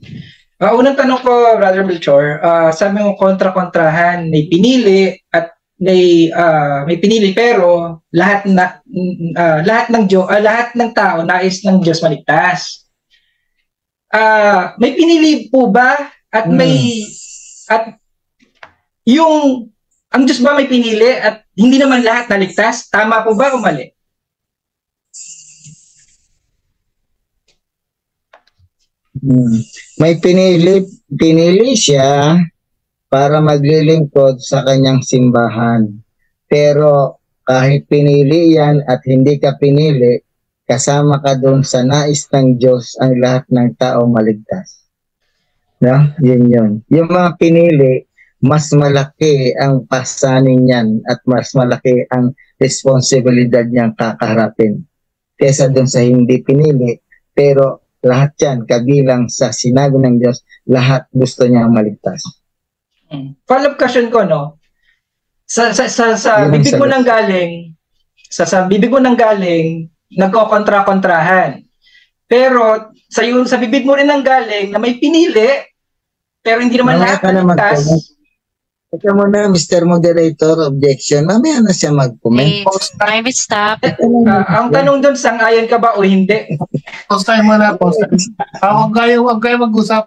Unang tanong ko, Brother Melchor, sabi mo kontra-kontrahan, may pinili at may pinili pero lahat ng tao nais ng Diyos maligtas. May pinili po ba at ang Diyos ba may pinili at hindi naman lahat naligtas? Tama po ba o mali? May pinili siya para maglilingkod sa kanyang simbahan. Pero kahit pinili yan at hindi ka pinili, kasama ka doon sa nais ng Diyos ang lahat ng tao maligtas. No? Yun. Yung mga pinili, mas malaki ang pasanin niyan at mas malaki ang responsibilidad niyang kakaharapin kesa doon sa hindi pinili. Pero lahat yan, kabilang sa sinabi ng Diyos, lahat gusto niya maligtas. Follow-up question ko, no? Sa bibig mo nang galing, sa bibig mo nang galing, nagkokontra-kontrahan. Pero sa bibig mo rin nang galing na may pinili, pero hindi naman lahat naligtas. Ito mo na, Mr. Moderator, objection. Mamaya na siya mag-comment. Time is stop. Ang tanong doon, sang-ayon ka ba o hindi? Post time mo na, post time. Huwag kayo mag-usap.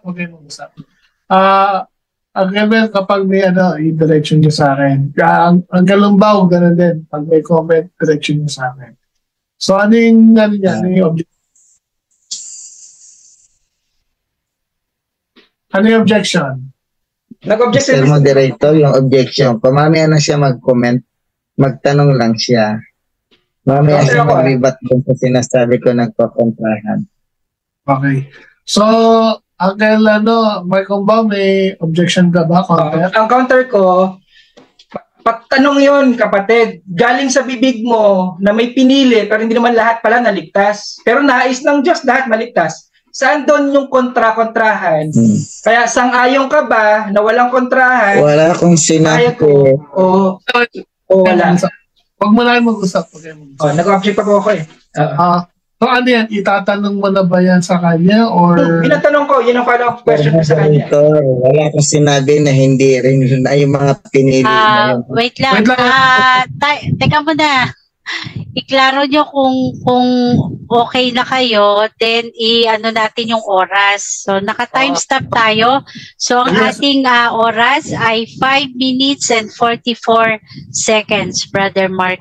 Kapag may i-direction nyo sa akin. Ang kalumbaw, ganun din. Pag may comment, direction nyo sa akin. So, ano yung objection? Ano yung objection? Nag-objection. Mr. Moderator, yung objection. Pamamaya na siya mag-comment, magtanong lang siya. Mamaya siya mag-ribat dun sa sinasabi ko nagpakontrahan. Okay. So, Uncle, may objection ka ba? Counter? Ang counter ko, Pagtanong yon kapatid, galing sa bibig mo na may pinili pero hindi naman lahat pala naligtas. Pero nais ng Diyos lahat maligtas. Saan doon yung kontra-kontrahan? Kaya sang-ayon ka ba na walang kontrahan? Wala akong sinabi. O wala. Huwag mo na mag-usap. Nag-object pa po ako eh. So ano yan, itatanong mo na ba yan sa kanya or... Pinatanong ko, yun ang follow-up question ko sa kanya. Wala akong sinabi na hindi rin na yung mga pinili na yun. Wait lang. Teka muna. Iklaro nyo kung okay na kayo, then i-ano natin yung oras. So naka-timestamp tayo. So ang ating oras ay 5 minutes and 44 seconds, Brother Mark.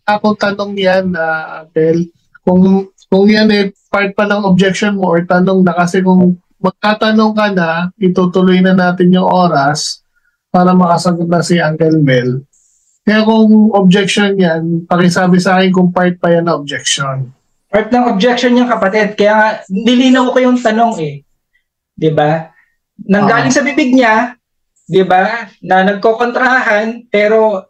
Akong tanong yan, Abel, kung yan part pa ng objection mo or tanong na, kasi kung magtatanong ka na, itutuloy na natin yung oras para makasagot na si Uncle Mel. Kaya kung objection yan, pakisabi sa akin kung part pa yan na objection. Part ng objection yung kapatid. Kaya nga, nilinaw ko yung tanong eh. Diba? Nanggaling sa bibig niya, diba, na nagkokontrahan, pero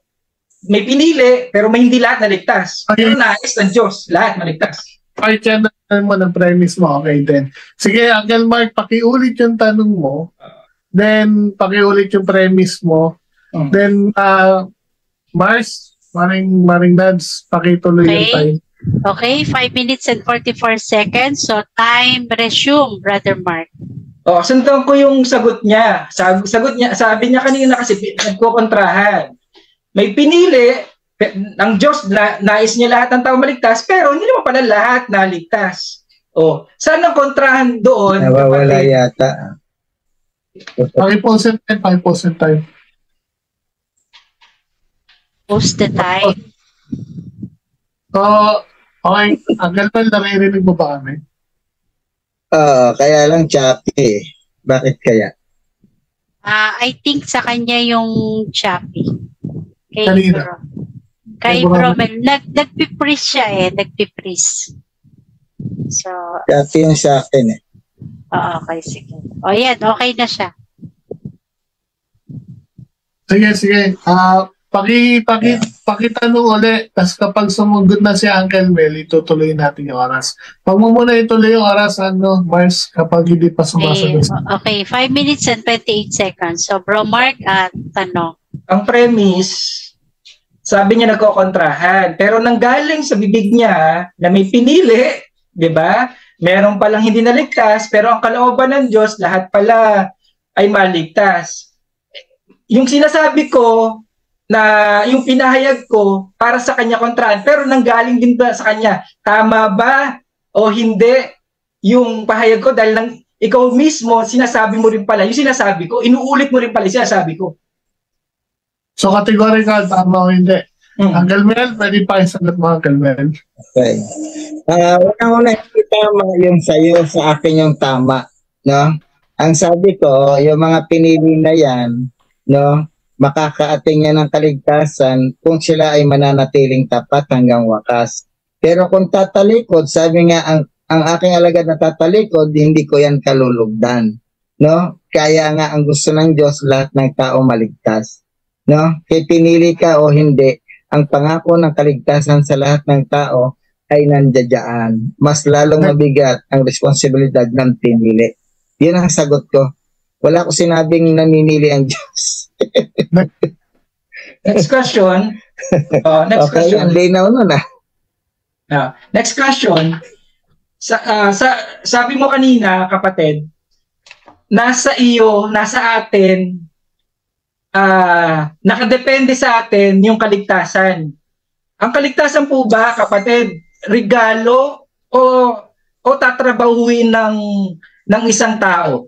may pinili, pero may hindi lahat naligtas. Pero nais ng Diyos, lahat maligtas. Part yan mo ng premise mo. Okay, then. Sige, Uncle Mark, pakiulit yung tanong mo. Then, pakiulit yung premise mo. Then, Maring Dads, pakituloy yung time. Okay, 5 minutes and 44 seconds. So, time resume, Brother Mark. Sundan ko yung sagot niya. Sagot niya, sabi niya kanina kasi nagkokontrahan. May pinili, ang Diyos, nais niya lahat ng tao maligtas, pero hindi naman pala lahat naligtas. Saan ang kontrahan doon? Nawawala yata. Paki-pause time. Post the time. Okay, Uncle Mel, naririnig mo ba kami? Kaya lang choppy. Bakit kaya? I think sa kanya yung choppy. Kay Bromel. Nagpipris siya eh. Nagpipris. So, choppy yung sa akin eh. Okay, sige. Yan. Okay na siya. Sige. Pakitanong ulit. Tapos kapag sumugot na si Uncle Mel, itutuloy natin yung oras. Pag mo muna ituloy yung oras, Mars, kapag hindi pa sumasagot. Okay, 5 minutes and 28 seconds. So, Bro Mark, tanong. Ang premise, sabi niya nagkokontrahan. Pero nanggaling sa bibig niya na may pinili, di ba? Meron palang hindi naligtas, pero ang kalooban ng Diyos, lahat pala ay maligtas. Yung sinasabi ko, na yung pinahayag ko para sa kanya kontrahan, pero nanggaling din ba sa kanya? Tama ba o hindi yung pahayag ko dahil ikaw mismo sinasabi mo rin pala, yung sinasabi ko, inuulit mo rin pala yung sinasabi ko. So categorical, tama o hindi? Uncle Mel, pwede pa isagot mo, Uncle Mel. Okay. Una-una, hindi tama yung sa'yo, sa akin yung tama. No? Ang sabi ko, yung mga pinili na yan, no, makakaating yan ng kaligtasan kung sila ay mananatiling tapat hanggang wakas. Pero kung tatalikod, sabi nga, ang aking alagad na tatalikod, hindi ko yan kalulugdan. No? Kaya nga ang gusto ng Diyos, lahat ng tao maligtas. No? Kaya pinili ka o hindi, ang pangako ng kaligtasan sa lahat ng tao ay nandiyan. Mas lalong mabigat ang responsibilidad ng pinili. Yun ang sagot ko. Wala ko sinabing namimili ang Diyos. Next question. Next okay, question. ang linaw nun Next question. Sabi mo kanina, kapatid, nasa iyo, nasa atin, nakadepende sa atin yung kaligtasan. Ang kaligtasan po ba, kapatid, regalo o tatrabahuin ng isang tao?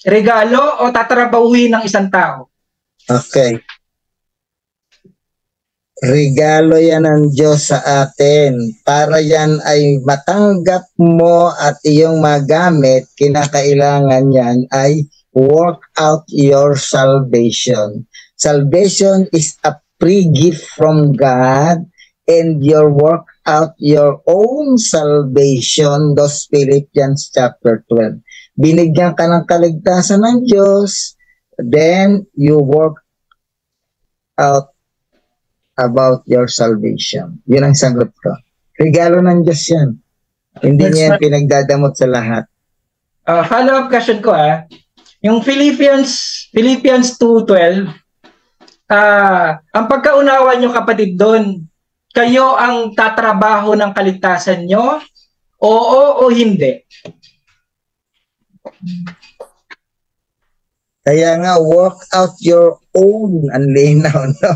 Regalo o tatrabahuin ng isang tao? Okay. Regalo yan ng Diyos sa atin. Para yan ay matanggap mo at iyong magamit, kinakailangan yan ay work out your salvation. Salvation is a free gift from God, and your work out your own salvation, those Philippians chapter 12. Binigyan ka ng kaligtasan ng Diyos, then you work out about your salvation. Yun ang sagot ko. Regalo ng Diyos yan. Hindi niya yan pinagdadamot sa lahat. Follow-up question ko yung Philippians 2:12, ang pagkaunawa nyo kapatid doon, kayo ang tatrabaho ng kaligtasan nyo? Oo o hindi? Kaya nga, work out your own. Ang linaw, no?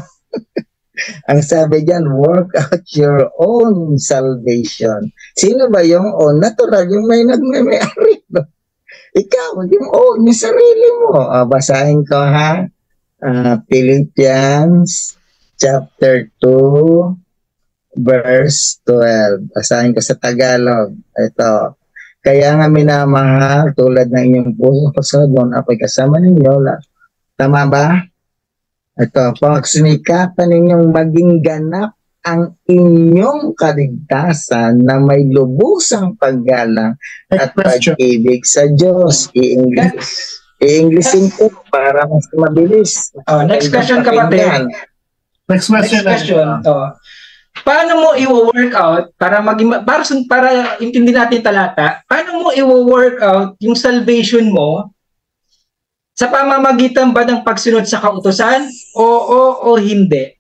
Ang sabi dyan, work out your own salvation. Sino ba yung own? Natural, yung may nagmay-ari, no? Ikaw, yung own, yung sarili mo. Basahin ko, ha? Philippians chapter 2 verse 12. Basahin ko sa Tagalog. Ito. Kaya nga minamahal tulad ng inyong puso kasunod, ako'y kasama ninyo. Tama ba? Ito, pagsumikapan ninyong maging ganap ang inyong kaligtasan na may lubusang paggalang at pag-ibig sa Diyos. I-Englishin ko para mas mabilis. Next question, kapatid. Next question. Paano mo i-workout para intindi natin talata? Paano mo i-workout yung salvation mo sa pamamagitan ba ng pagsunod sa kautusan? Oo o hindi?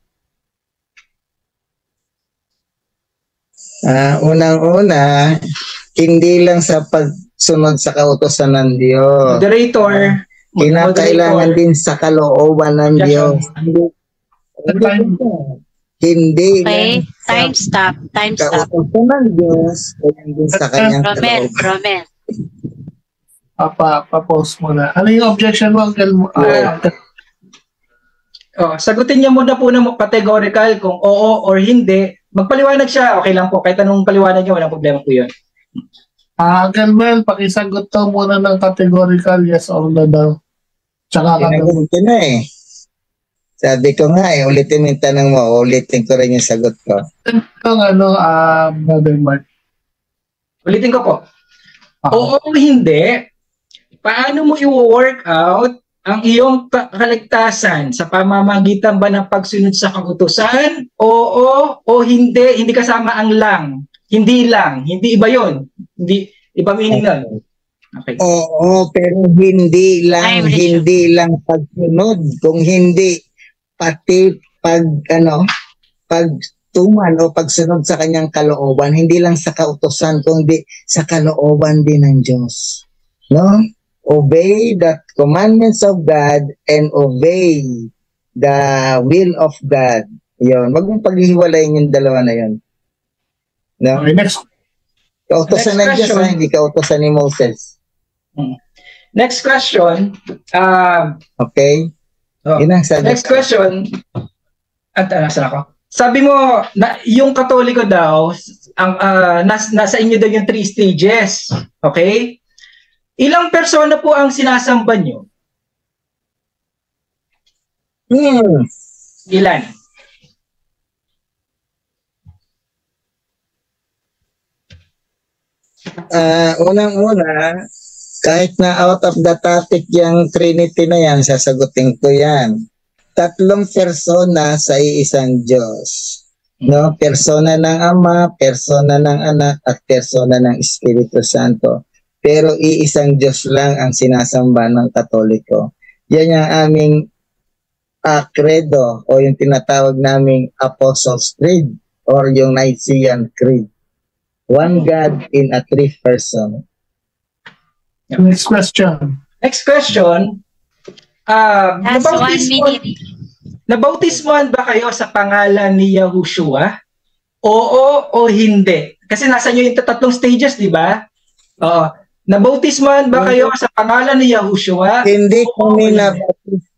Unang-una, hindi lang sa pagsunod sa kautusan ng Diyos. Moderator. Kinakailangan din sa kalooban ng Diyos. Hindi. Okay, time stop. Kautusan ng Diyos, din sa kanyang Romel. Pa-pause muna. Ano yung objection mo, Uncle? Sagutin niya muna po ng categorical kung oo or hindi. Magpaliwanag siya, okay lang po. Kahit anong paliwanag niya, walang problema po yun. Uncle Mel, pakisagot to muna ng categorical, yes or no daw. Tsaka kinagutin ko na Sabi ko nga ulitin mo yung tanong mo, ulitin ko rin yung sagot ko. Brother Mark. Ulitin ko po. Oo o hindi, paano mo i-work out ang iyong kaligtasan sa pamamagitan ba ng pagsunod sa kautusan? Oo o hindi, hindi kasama ang lang. Hindi lang, hindi iba yun. Hindi, iba meaning nun. Okay. Oo, pero hindi lang pagsunod. Kung hindi, pati pagtuman o pagsunod sa kanyang kalooban, hindi lang sa kautusan, kundi sa kalooban din ng Diyos. No? Obey the commandments of God and obey the will of God. Yun. Wag mong paghihiwalayin yung dalawa na yun. No? Okay, next. Kautusan ng Diyos, hindi kautusan ni Moses. Next question. Okay. Next question. Nasaan ako? Sabi mo, yung Katoliko daw, nasa inyo daw yung 3 stages. Okay? Ilang persona po ang sinasamba nyo? Ilan? Unang-una, kahit na out of the topic yung Trinity na yan, sasagutin ko yan. 3 persona sa iisang Diyos. No? Persona ng Ama, persona ng Anak, at persona ng Espiritu Santo. Pero iisang Diyos lang ang sinasamba ng Katoliko. Yan yung aming credo o yung tinatawag naming Apostles' Creed or yung Nicene Creed. One God in a 3 person. Next question. Nabautismohan ba kayo sa pangalan ni Yahushua? Oo o hindi? Kasi nasa inyo yung 3 stages, di ba? Oo. Nabautismohan ba kayo sa pangalan ni Yahushua? Hindi kami nabautismo.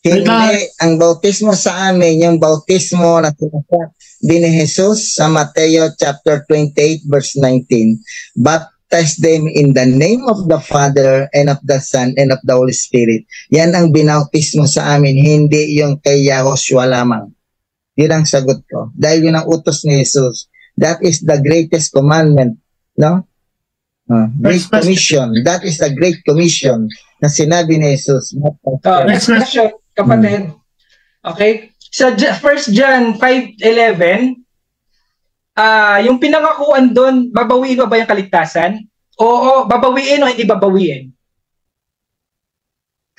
Hindi. Ang bautismo sa amin, yung bautismo na sinasabi ni Jesus sa Mateo chapter 28 verse 19. Baptize them in the name of the Father and of the Son and of the Holy Spirit. Yan ang binautismo sa amin, hindi yung kay Yahushua lamang. Yun ang sagot ko. Dahil yun ang utos ni Jesus. That is the greatest commandment. No? Great Commission. That is the Great Commission. na sinabi ni Jesus. Next question, kapatid. Okay? Sa 1 John 5:11, yung pinangakuan doon, babawiin ba yung kaligtasan? Oo, babawiin o hindi babawiin?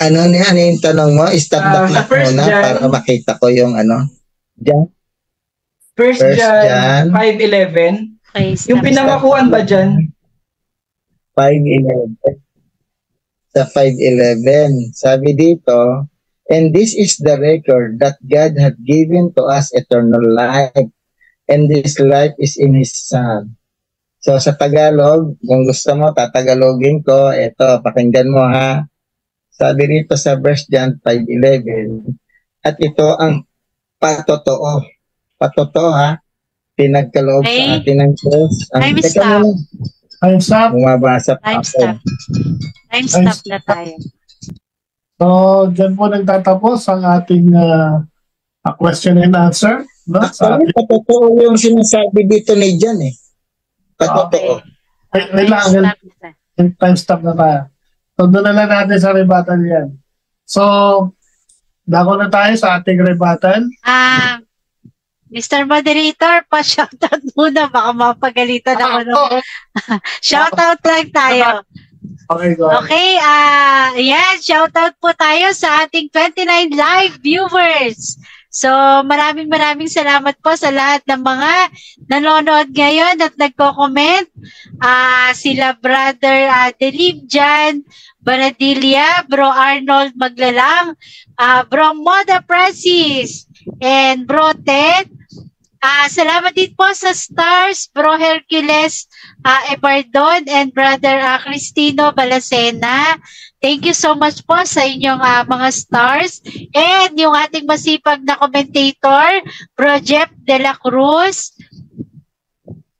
Ano yung tanong mo? Stop the clock muna para makita ko yung ano. John? 1 John 5:11. Okay, yung pinangakuan ba dyan? 5:11. Sa 5:11, sabi dito, and this is the record that God had given to us eternal life, and this life is in His Son. So sa Tagalog, kung gusto mo, tatagalogin ko, ito, pakinggan mo ha. Sabi rito sa verse John 5:11, at ito ang patotoo. Patotoo ha. Pinagkaloob sa atin ng Diyos. Time stop. Time stop. Bumabasa pa Time ako. stop. Time stop na tayo. So, dyan po nagtatapos ang ating question and answer. No? Sa Actually, patotoo yung sinasabi dito ni John eh. Patotoo. wait lang. Time stop na tayo. So, doon na lang natin sa rebuttal yan. So, dako na tayo sa ating rebuttal. Mr. Moderator, pa-shoutout muna. Baka mapagalitan ako. Shoutout lang tayo. Okay, go ahead. Okay, yan, shoutout po tayo sa ating 29 live viewers. So, maraming salamat po sa lahat ng mga nanonood ngayon at nagko-comment. Sila Brother Delib Jan Banadilla, Bro Arnold Maglalang, Bro Moda Francis, and Bro Ted. Salamat din po sa stars, Bro Hercules Ebardon and Brother Cristino Balacena. Thank you so much po sa inyong mga stars. And yung ating masipag na commentator, Bro Jeff De La Cruz,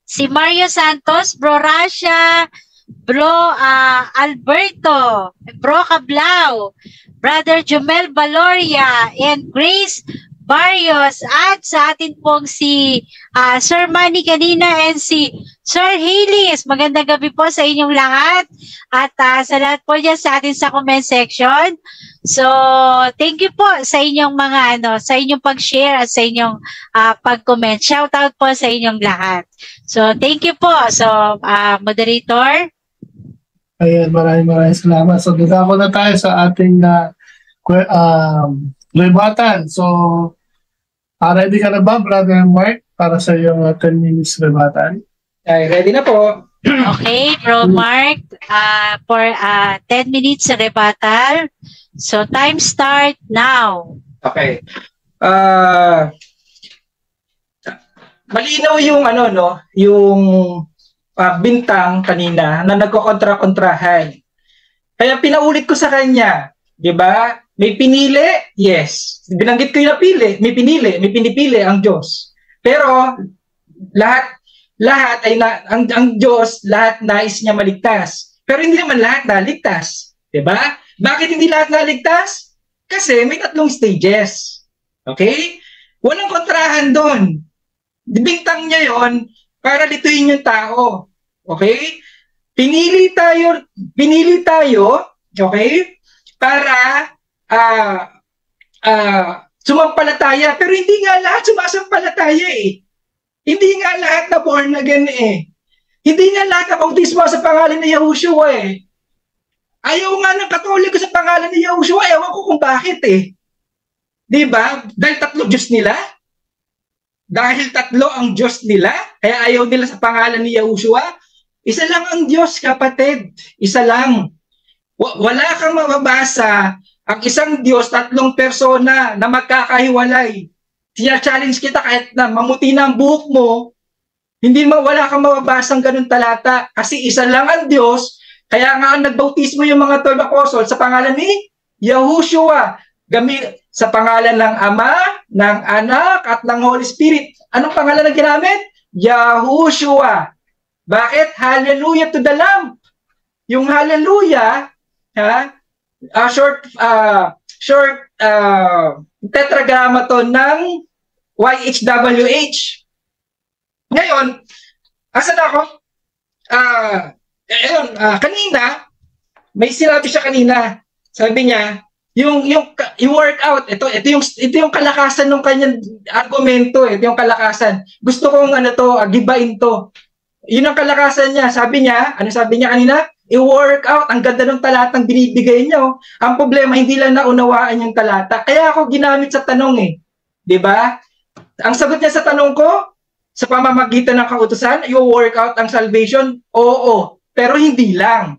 si Mario Santos, Bro Rasha, Bro Alberto, Bro Cablao, Brother Jumel Valoria, and Grace Barrios, at sa atin pong si Sir Manny kanina and si Sir Halis. Magandang gabi po sa inyong lahat at sa lahat po dyan sa atin sa comment section. So, thank you po sa inyong mga sa inyong pag-share at sa inyong pag-comment. Shout out po sa inyong lahat. So, thank you po. So, moderator. Ayan, maraming salamat. So, dito na tayo sa ating rebuttal. So, ready ka na ba, Brother Mark, para sa iyong 10 minutes rebuttal? Ay, ready na po. Okay, Bro Mark, for 10 minutes rebuttal. So, time start now. Okay. Malinaw yung yung bintang kanina na nagkokontra-kontrahan. Kaya pinaulit ko sa kanya, 'di ba? May pinili, yes. Binanggit ko yung napili, may pinipili ang Diyos. Pero lahat ay ang Diyos, lahat nais niya maligtas. Pero hindi naman lahat naligtas, 'di ba? Bakit hindi lahat naligtas? Kasi may 3 stages. Okay? Walang kontrahan doon. Bintang niya 'yon para lituin yung tao. Okay? Pinili tayo, okay? Para sumampalataya, pero hindi nga lahat sumasampalataya eh. Hindi nga lahat na born again eh. Hindi nga lahat na bautismo sa pangalan ni Yahushua eh. Ayaw nga ng Katoliko sa pangalan ni Yahushua, ewan ko kung bakit eh. Di ba? Dahil 3 Diyos nila? Dahil 3 ang Diyos nila, kaya ayaw nila sa pangalan ni Yahushua? Isa lang ang Diyos, kapatid. Isa lang. Wala kang mababasa ang isang Diyos, 3 persona na magkakahiwalay. Tina-challenge kita kahit na mamuti na ang buhok mo, wala kang mababasang ganun talata kasi isa lang ang Diyos. Kaya nga nagbautismo yung mga 12 apostles sa pangalan ni Yahushua. Sa pangalan ng Ama, ng Anak, at ng Holy Spirit. Anong pangalan na ginamit? Yahushua. Bakit? Hallelujah to the Lamb. Yung hallelujah, short tetragrammaton ng YHWH. Ngayon, asan ako? Kanina, may sinabi siya kanina, Sabi niya, yung workout, ito yung kalakasan ng kanyang argumento, ito yung kalakasan. Gusto kong gibain to. Yun ang kalakasan niya. Sabi niya, ano sabi niya kanina? I-workout. Ang ganda ng talatang binibigay niya. Oh. Ang problema, hindi lang naunawaan yung talata. Kaya ako ginamit sa tanong eh. 'Di ba? Ang sagot niya sa tanong ko, sa pamamagitan ng kautusan, i-workout ang salvation? Oo. Pero hindi lang.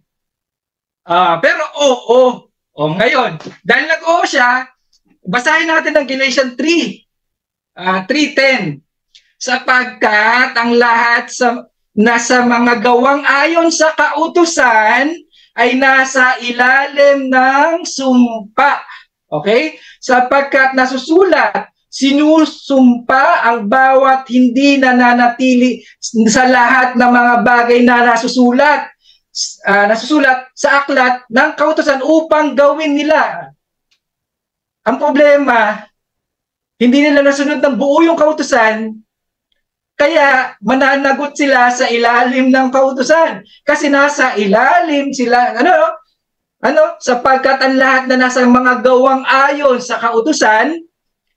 Pero oo. O ngayon, dahil nag-oo siya, basahin natin ang Galatians 3:10. Sapagkat ang lahat nasa mga gawang ayon sa kautusan ay nasa ilalim ng sumpa. Okay? Sapagkat nasusulat, sinusumpa ang bawat hindi nananatili sa lahat ng mga bagay na nasusulat sa aklat ng kautusan upang gawin nila. Ang problema, hindi nila nasunod ng buo yung kautusan, kaya mananagot sila sa ilalim ng kautusan. Kasi nasa ilalim sila, sapagkat ang lahat na nasa mga gawang ayon sa kautusan,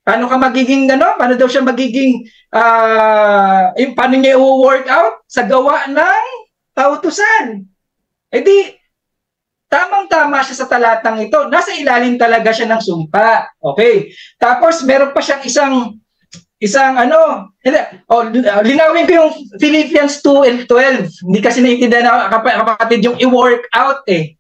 paano daw siya magiging, paano niya i-work out? Sa gawa ng kautusan. E di, tamang-tama siya sa talatang ito. Nasa ilalim talaga siya ng sumpa. Okay. Tapos, meron pa siyang linawin ko yung Philippians 2:12. Hindi kasi naiintindihan na kapatid yung i-work out eh.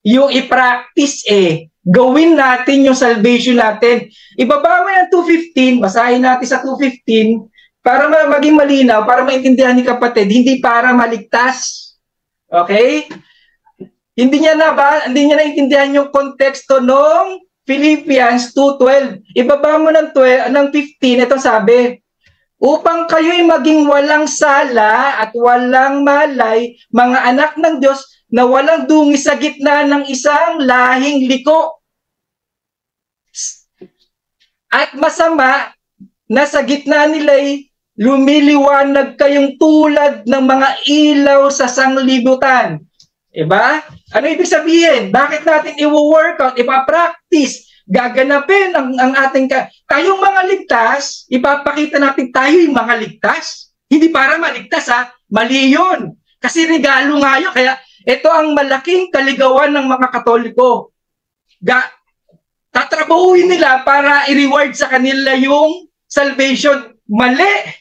Yung i-practice eh. Gawin natin yung salvation natin. Ibaba mo yung 2:15, basahin natin sa 2:15 para maging malinaw, para maintindihan ni kapatid, hindi para maligtas. Okay? Hindi niya naintindihan yung konteksto ng Philippians 2:12. Ibaba mo ng 15, ito sabi, upang kayo'y maging walang sala at walang malay, mga anak ng Diyos na walang dungis sa gitna ng isang lahing liko. At masama na sa gitna nila'y lumiliwanag kayong tulad ng mga ilaw sa sanglibutan. Diba? Ano ibig sabihin? Bakit natin i-workout, ipapractice, gaganapin ang ating tayong mga ligtas, ipapakita natin tayo yung mga ligtas. Hindi para maligtas mali yun. Kasi regalo nga yun. Kaya ito ang malaking kaligawan ng mga Katoliko. Tatrabahuin nila para i-reward sa kanila yung salvation. Mali!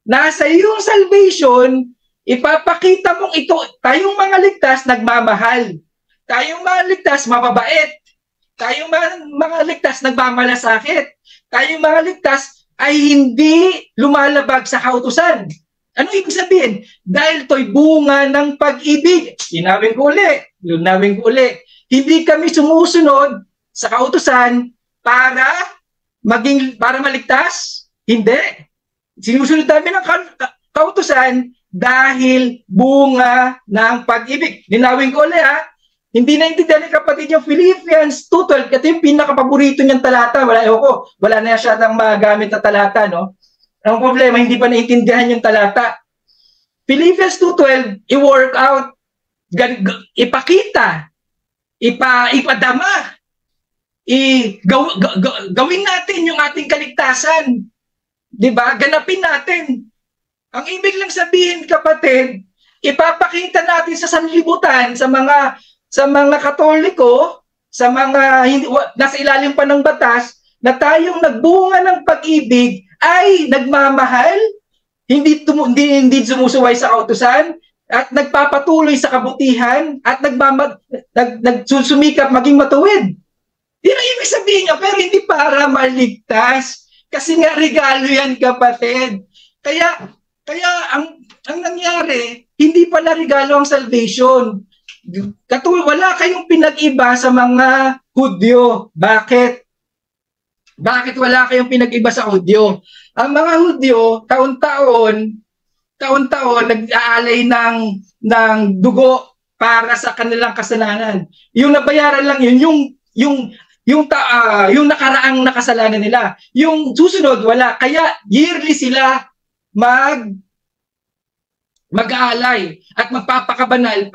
Nasa yung salvation, ipapakita mong ito, tayong mga ligtas, nagmamahal. Tayong mga ligtas, mababait. Tayong mga ligtas, nagmamalasakit. Tayong mga ligtas ay hindi lumalabag sa kautusan. Ano ibig sabihin? Dahil to'y bunga ng pag-ibig. Linawin ko uli. Hindi kami sumusunod sa kautusan para maligtas? Hindi. Sinusunod namin ang kautusan dahil bunga ng pag-ibig. Linawin ko ulit Hindi naintindihan ni kapatid yung Philippians 2:12. Ito yung pinaka-paborito niyang talata. Wala na siya ng magamit na talata, no? Ang problema, hindi pa naintindihan yung talata. Philippians 2:12, i-work out, ipakita, ipadama, gawin natin yung ating kaligtasan. Diba? Ganapin natin. Ang ibig lang sabihin, kapatid, ipapakita natin sa sanlibutan, sa mga Katoliko, sa mga nasa ilalim pa ng batas, na tayong nagbunga ng pag-ibig ay nagmamahal, hindi sumusuway sa kautusan, at nagpapatuloy sa kabutihan, at nagsusumikap maging matuwid. Yun ang ibig sabihin niya, pero hindi para maligtas. Kasi nga regalo yan, kapatid. Kaya ang nangyari, hindi pala regalo ang salvation. Wala kayong pinag-iba sa mga Hudyo. Bakit? Bakit wala kayong pinag-iba sa Hudyo? Ang mga Hudyo, taon-taon nag-aalay ng dugo para sa kanilang kasalanan. Yung nabayaran lang yun, yung nakaraang nakasalanan nila. Yung susunod, wala. Kaya yearly sila mag-aalay at magpapakabanal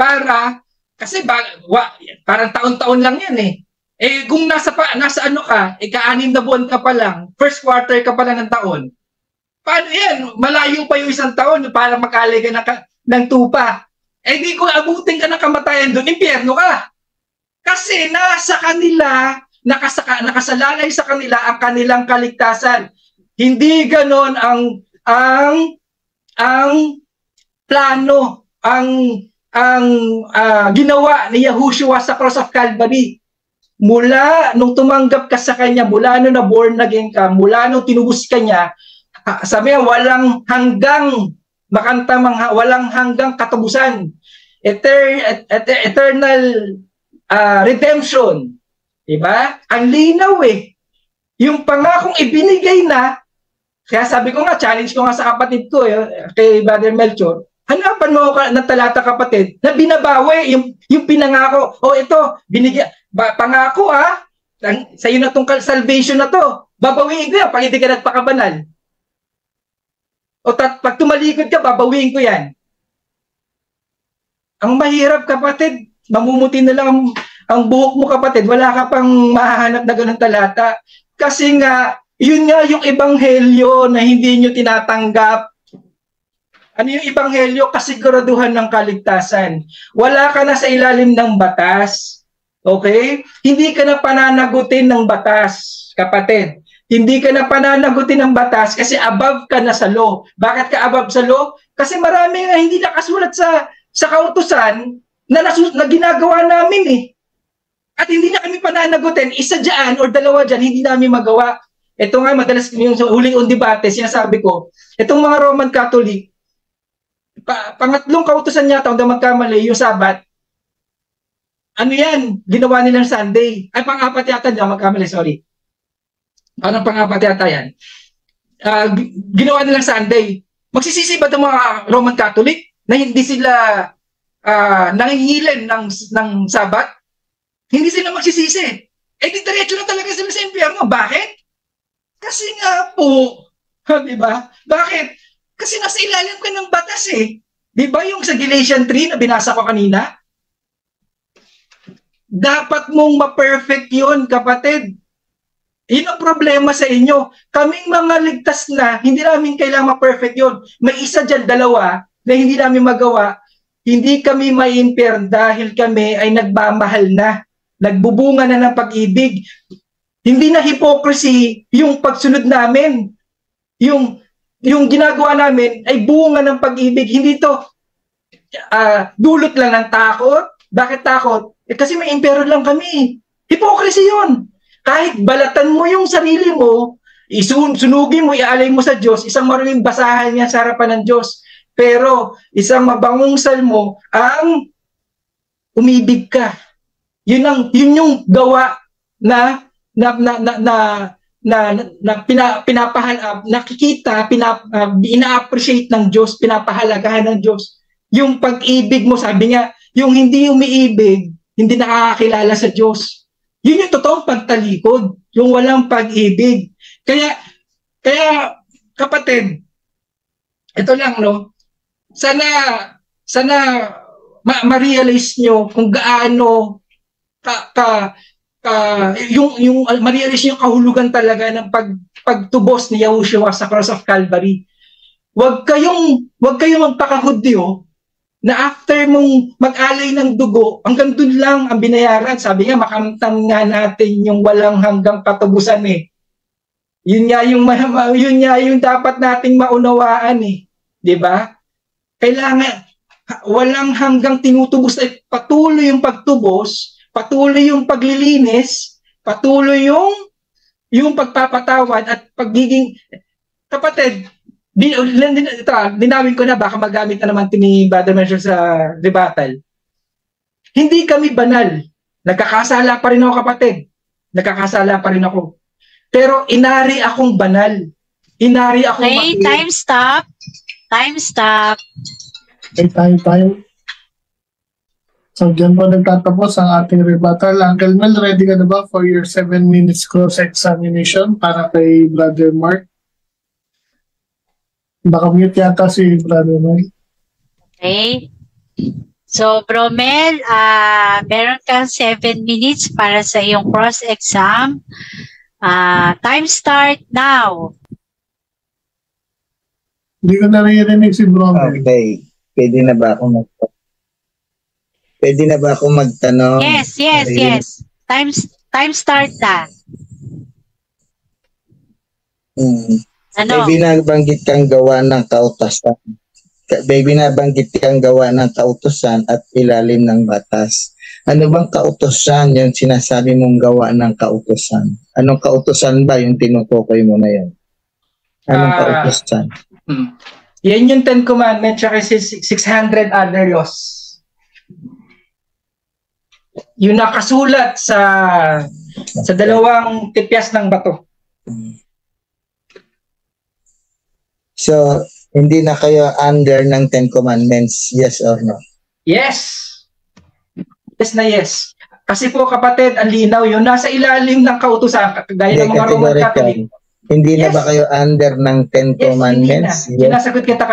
kasi parang taon-taon lang yan eh. Eh, kung nasa ano ka, ika-6 na buwan ka pa lang, first quarter ka pa lang ng taon, paano yan? Malayo pa yung 1 taon para makalay ka ng tupa. Eh, di ko abutin ka ng kamatayan doon, impyerno ka. Kasi nasa kanila, nakasalalay sa kanila ang kanilang kaligtasan. Hindi ganon ang plano, ang ginawa ni Yahushua sa cross of Calvary. Mula nung tumanggap ka sa kanya, mula nung na-born again ka, mula nung tinubos ka niya, sabi nga, walang hanggang walang hanggang katubusan. Eternal redemption. Diba? Ang linaw eh. Yung pangakong ibinigay na, kaya sabi ko nga, challenge ko nga sa kapatid ko, kay Brother Melchor, hanapan mo ng talata kapatid na binabawi yung pinangako. O ito, pangako sa iyo na tong salvation na to. Babawiin ko yan pag hindi ka nagpakabanal. O pag tumalikod ka, babawiin ko yan. Ang mahirap kapatid, mamumuti na lang ang buhok mo kapatid, wala ka pang mahahanap na ganun talata. Kasi nga, yun nga yung ebanghelyo na hindi nyo tinatanggap. Ano yung ebanghelyo? Kasiguraduhan ng kaligtasan. Wala ka na sa ilalim ng batas. Okay? Hindi ka na pananagutin ng batas, kapatid. Hindi ka na pananagutin ng batas kasi above ka na sa law. Bakit ka above sa law? Kasi marami nga hindi nakasulat sa kautusan na ginagawa namin eh. At hindi na kami pananagutin. Isa dyan or dalawa dyan, hindi namin magawa. Ito nga, madalas yung huling debate, sinasabi ko, itong mga Roman Catholic, pangatlong kautusan yata, kung magkamali, yung Sabat, ano yan? Ginawa nilang Sunday. Ay, pang-apat yata niya, magkamali, sorry. Anong pang-apat yata yan? Ginawa nilang Sunday. Magsisisi ba itong mga Roman Catholic na hindi sila nangingilan ng Sabat? Hindi sila magsisisi. Eh, di diretso na talaga sila sa impyerno. Bakit? Kasi nga po, di ba? Bakit? Kasi nasa ilalim ka ng batas eh. Di ba yung sa Galatians 3 na binasa ko kanina? Dapat mong ma-perfect yun, kapatid. Yun ang problema sa inyo. Kaming mga ligtas na, hindi namin kailangan ma-perfect yun. May isa dyan, dalawa, na hindi namin magawa. Hindi kami ma-imper dahil kami ay nagmamahal na. Nagbubunga na ng pag-ibig. Hindi na hypocrisy yung pagsunod namin. Yung ginagawa namin ay bunga ng pag-ibig. Hindi to dulot lang ng takot. Bakit takot? Eh, kasi may impero lang kami. Hypocrisy yun. Kahit balatan mo yung sarili mo, sunugin mo, ialay mo sa Diyos, isang maraming basahan niya sa harapan ng Diyos. Pero isang mabangong salmo ang umibig ka. Yun yung gawa na pinapahalap, nakikita, ina-appreciate ng Diyos, pinapahalagahan ng Diyos. Yung pag-ibig mo, sabi nga, yung hindi umiibig, hindi nakakakilala sa Diyos. Yun yung totoong pagtalikod, yung walang pag-ibig. Kaya kapatid, ito lang, no? Sana ma-realize nyo kung gaano yung ma-realize yung kahulugan talaga ng pagtubos ni Yahushua sa cross of Calvary. Huwag kayong magpakahudyo na after mong mag-alay ng dugo, hanggang dun lang ang binayaran. Sabi nga, makamtan nga natin yung walang hanggang katubusan eh. Yun nga yung dapat nating maunawaan eh. 'Di ba? Kailangan walang hanggang tinutubos ay patuloy yung pagtubos, patuloy yung paglilinis, patuloy yung pagpapatawad at pagiging kapatid. Dinawin ko na, baka magamit na naman ni Brother Melchor sa rebuttal. Hindi kami banal. Nagkakasala pa rin ako, kapatid. Nagkakasala pa rin ako. Pero inari akong banal. Inari akong okay, time stop. Time stop. Okay, time. So, dyan po nagtatapos ang ating rebuttal. Uncle Mel, ready ka na ba for your 7 minutes cross-examination para kay Brother Mark? Baka mute yata si Brother Mel. Okay. So, Bromel, meron kang 7 minutes para sa iyong cross-exam. Time start now. Hindi ko naririnig si Bromel. Okay. Pwede na ba ako magtanong? Yes. Time start na. Ano? May binabanggit kang gawa ng kautosan. At ilalim ng batas. Ano bang kautosan yung sinasabi mong gawa ng kautosan? Anong kautosan ba yung tinutukoy mo na yan? Anong kautosan? Yan yung 10 Commandments at 600 other laws. Yung nakasulat sa dalawang tipyas ng bato. So, hindi na kayo under ng 10 Commandments, yes or no? Yes. Yes na yes. Kasi po kapatid, ang linaw yun. Nasa ilalim ng kautusan, gaya ng mga Roman Catholic. Hindi na ba kayo under ng 10 Commandments? Yes. Sinasagot kita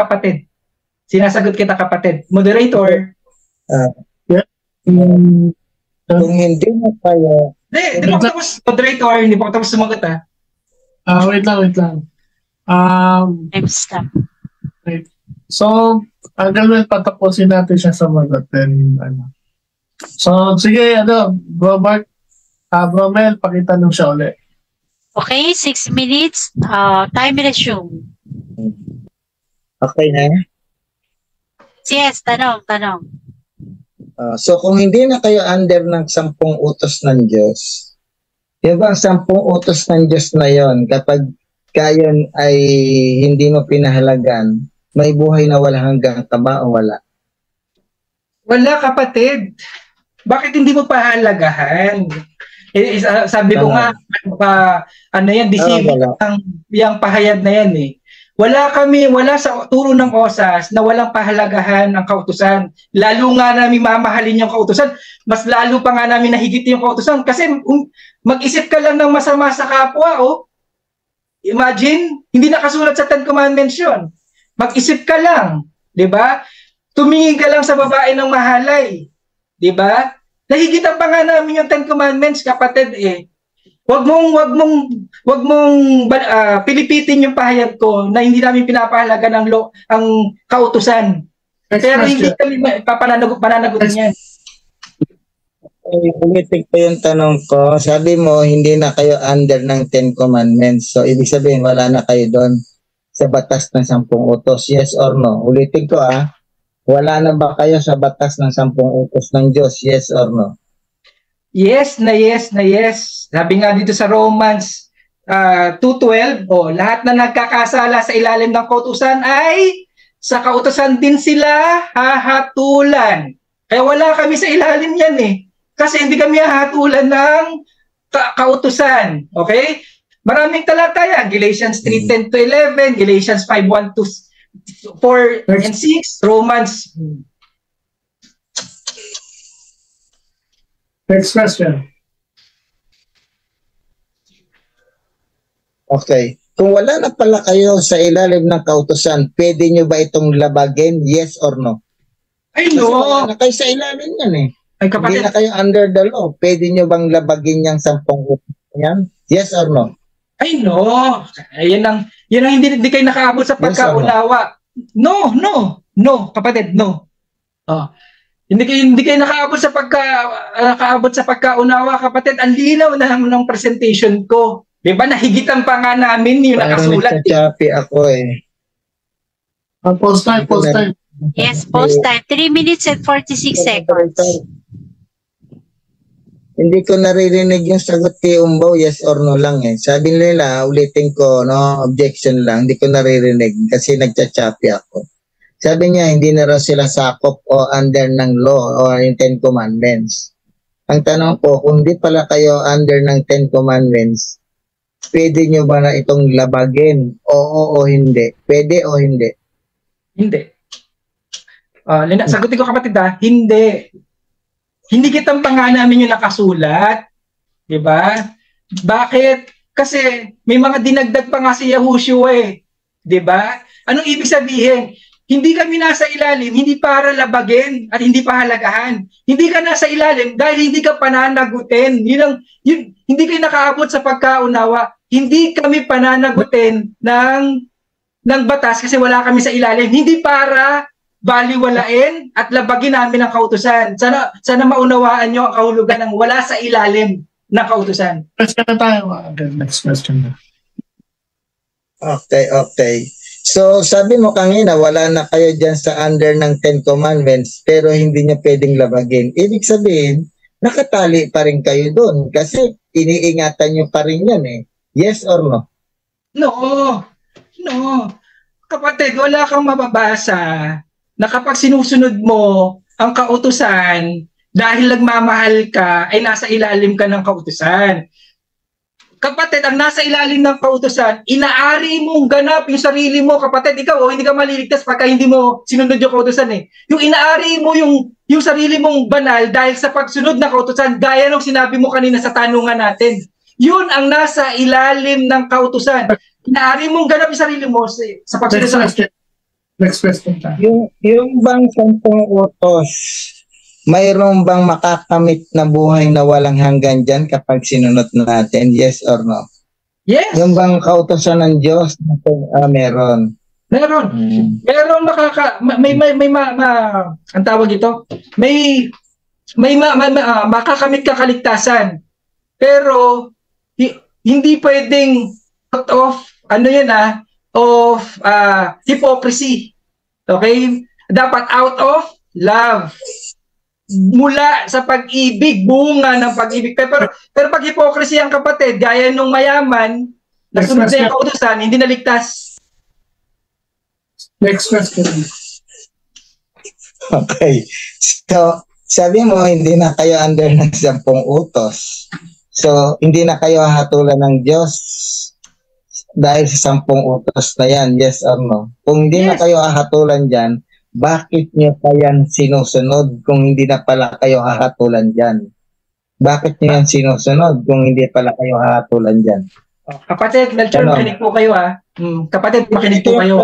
kapatid. Moderator. Kung hindi na kayo... Hindi po tapos, moderator, hindi po tapos sumagot Wait lang. Time stop. Right. So, hanggang patapusin natin siya sa magot. So, sige, Bromel, pakitanong siya ulit. Okay, 6 minutes. Time resume. Okay na? Yes, tanong. So, kung hindi na kayo under ng 10 utos ng Diyos, yung bang 10 utos ng Diyos na yon, kapag kayon ay hindi mo pinahalagan, may buhay na wala hanggang taba o wala? Wala kapatid. Bakit hindi mo pahalagahan? Sabi ko nga, deceiving yung pahayag na yan eh. Wala sa turo ng OSAS na walang pahalagahan ng kautusan. Lalo nga namin mamahalin yung kautusan. Mas lalo pa nga namin nahigit yung kautusan. Kasi mag-isip ka lang ng masama sa kapwa, Imagine, hindi nakasulat sa 10 Commandments yun. Mag-isip ka lang, di ba? Tumingin ka lang sa babae ng mahalay, di ba? Nahigitan pa nga namin yung 10 Commandments, kapatid eh. Wag mong pilipitin yung pahayag ko na hindi namin pinapahalaga ang kautusan. Pero hindi kami pananagutan yan. Ulitin ko yung tanong ko. Sabi mo, hindi na kayo under ng 10 Commandments. So, ibig sabihin, wala na kayo doon sa batas ng 10 utos. Yes or no? Ulitin ko wala na ba kayo sa batas ng 10 utos ng Diyos? Yes or no? Yes na yes. Sabi nga dito sa Romans 2:12, lahat na nagkakasala sa ilalim ng kautusan ay sa kautusan din sila hahatulan. Kaya wala kami sa ilalim yan eh. Kasi hindi kami hahatulan ng kautusan. Okay? Maraming talata yan. Galatians 3:10-11, Galatians 5:1-4 and 6, Romans. Next question. Okay. Kung wala na pala kayo sa ilalim ng kautusan, pwede nyo ba itong labagin? Yes or no? Ay, Kasi no. wala na kayo sa ilalim yan eh. Ay, kapatid. Hindi na kayo under the law. Pwede nyo bang labagin yung 10 utos yan? Yes or no? Ay, no. Yan ang hindi kayo nakaabot sa pagkaunawa. No, kapatid, no. Hindi kayo nakaabot sa pagkaunawa, kapatid. Ang linaw ng presentation ko. 'Di ba? Nahigitan pa nga namin yung nakasulat. Nagsasabi ako eh. Post time. Yes, post time. 3 minutes and 46 seconds. Hindi ko naririnig yung sagot kay Umbaw, yes or no lang eh. Sabi nila, ulitin ko, objection lang. Hindi ko naririnig kasi nagchachapi ako. Sabi niya, hindi na raw sila sakop o under ng law o yung 10 Commandments. Ang tanong ko, kung di pala kayo under ng 10 Commandments, pwede nyo ba na itong labagin? Oo o hindi? Pwede o hindi? Hindi. Sagutin ko kapatid hindi. Hindi kitang pa nga namin yung nakasulat. Diba? Bakit? Kasi may mga dinagdag pa nga si Yahushua eh. Diba? Anong ibig sabihin? hindi kami nasa ilalim, hindi para labagin at hindi pahalagahan. Hindi ka nasa ilalim dahil hindi ka pananagutin. Hindi kayo nakaabot sa pagkaunawa. Hindi kami pananagutin ng batas kasi wala kami sa ilalim. Hindi para baliwalain at labagin namin ang kautusan. Sana maunawaan nyo ang kahulugan ng wala sa ilalim ng kautusan. Question na tayo. Next question na. Okay. So, sabi mo kanina, wala na kayo dyan sa under ng 10 Commandments, pero hindi niya pwedeng labagin. Ibig sabihin, nakatali pa rin kayo doon kasi iniingatan nyo pa rin yan eh. Yes or no? No. Kapatid, wala kang mababasa na kapag sinusunod mo ang kautusan dahil nagmamahal ka, ay nasa ilalim ka ng kautusan. Kapatid, ang nasa ilalim ng kautusan, inaari mong ganap yung sarili mo. Kapatid, ikaw, hindi ka maliligtas pagka hindi mo sinunod yung kautusan eh. Yung inaari mo yung sarili mong banal dahil sa pagsunod ng kautusan, gaya ng sinabi mo kanina sa tanungan natin. Yun ang nasa ilalim ng kautusan. Inaari mong ganap yung sarili mo sa pagsunod ng kautusan. Next question. Yung bang 10 utos, mayroon bang makakamit na buhay na walang hanggan dyan kapag sinunod natin? Yes or no? Yes. Yung bang kautosan ng Diyos, meron. Meron. Meron ang tawag ito, may makakamit ka kaligtasan. Pero hindi pwedeng out of hypocrisy. Okay? Dapat out of love. Mula sa pag-ibig, bunga ng pag-ibig. Pero pag hypocrisy ang kapatid, gaya nung mayaman, nasunod na yung kautusan, hindi naligtas. Next question. Okay. So, sabi mo, hindi na kayo under ng 10 utos. So, hindi na kayo hatulan ng Diyos dahil sa 10 utos na yan. Yes or no? Kung hindi na kayo hahatulan dyan, bakit niyo pa yan sinusunod kung hindi na pala kayo hahatulan dyan? Bakit niyo yan sinusunod kung hindi pala kayo hahatulan dyan? Kapatid, Melchor, makinig po kayo ha. Kapatid, makinig po kayo.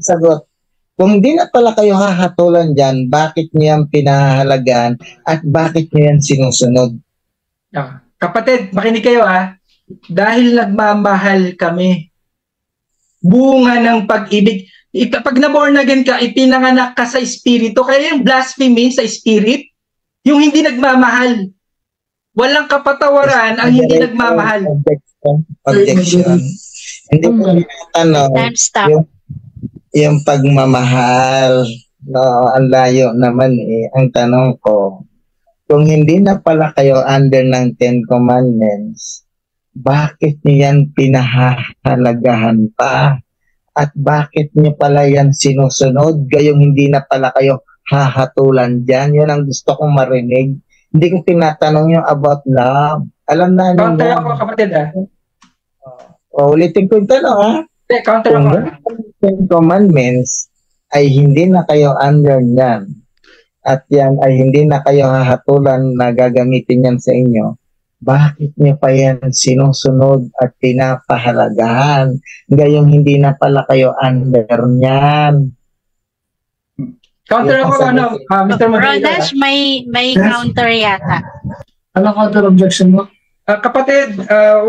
Sagot. Kung hindi na pala kayo hahatulan dyan, bakit niyo yan pinahalagaan at bakit niyo yan sinusunod? Kapatid, makinig kayo ha. Dahil nagmamahal kami. Bunga ng pag-ibig. Kapag na-born again ka, ipinanganak ka sa espiritu. Kaya yung blasphemy sa spirit, yung hindi nagmamahal. Walang kapatawaran ang hindi nagmamahal. Objection. Hindi ko yung pagmamahal. No, ang layo naman eh. Ang tanong ko, kung hindi na pala kayo under ng 10 Commandments, bakit niyan pinahahalagahan pa? At bakit niyo pala yan sinusunod? Gayong hindi na pala kayo hahatulan dyan. Yun ang gusto kong marinig. Hindi ko tinatanong yung about love. Alam na niyo. Counter ako, kapatid ha. Ulitin ko yung tanong ha. Counter ako. Kung 10 Commandments ay hindi na kayo under yan at yan ay hindi na kayo hahatulan na gagamitin yan sa inyo, bakit niyo pa yan sinusunod at pinapahalagahan? Gayong hindi na pala kayo under niyan. Counter ako, Mr. Rodash, may counter yata. Ano counter objection mo? Kapatid,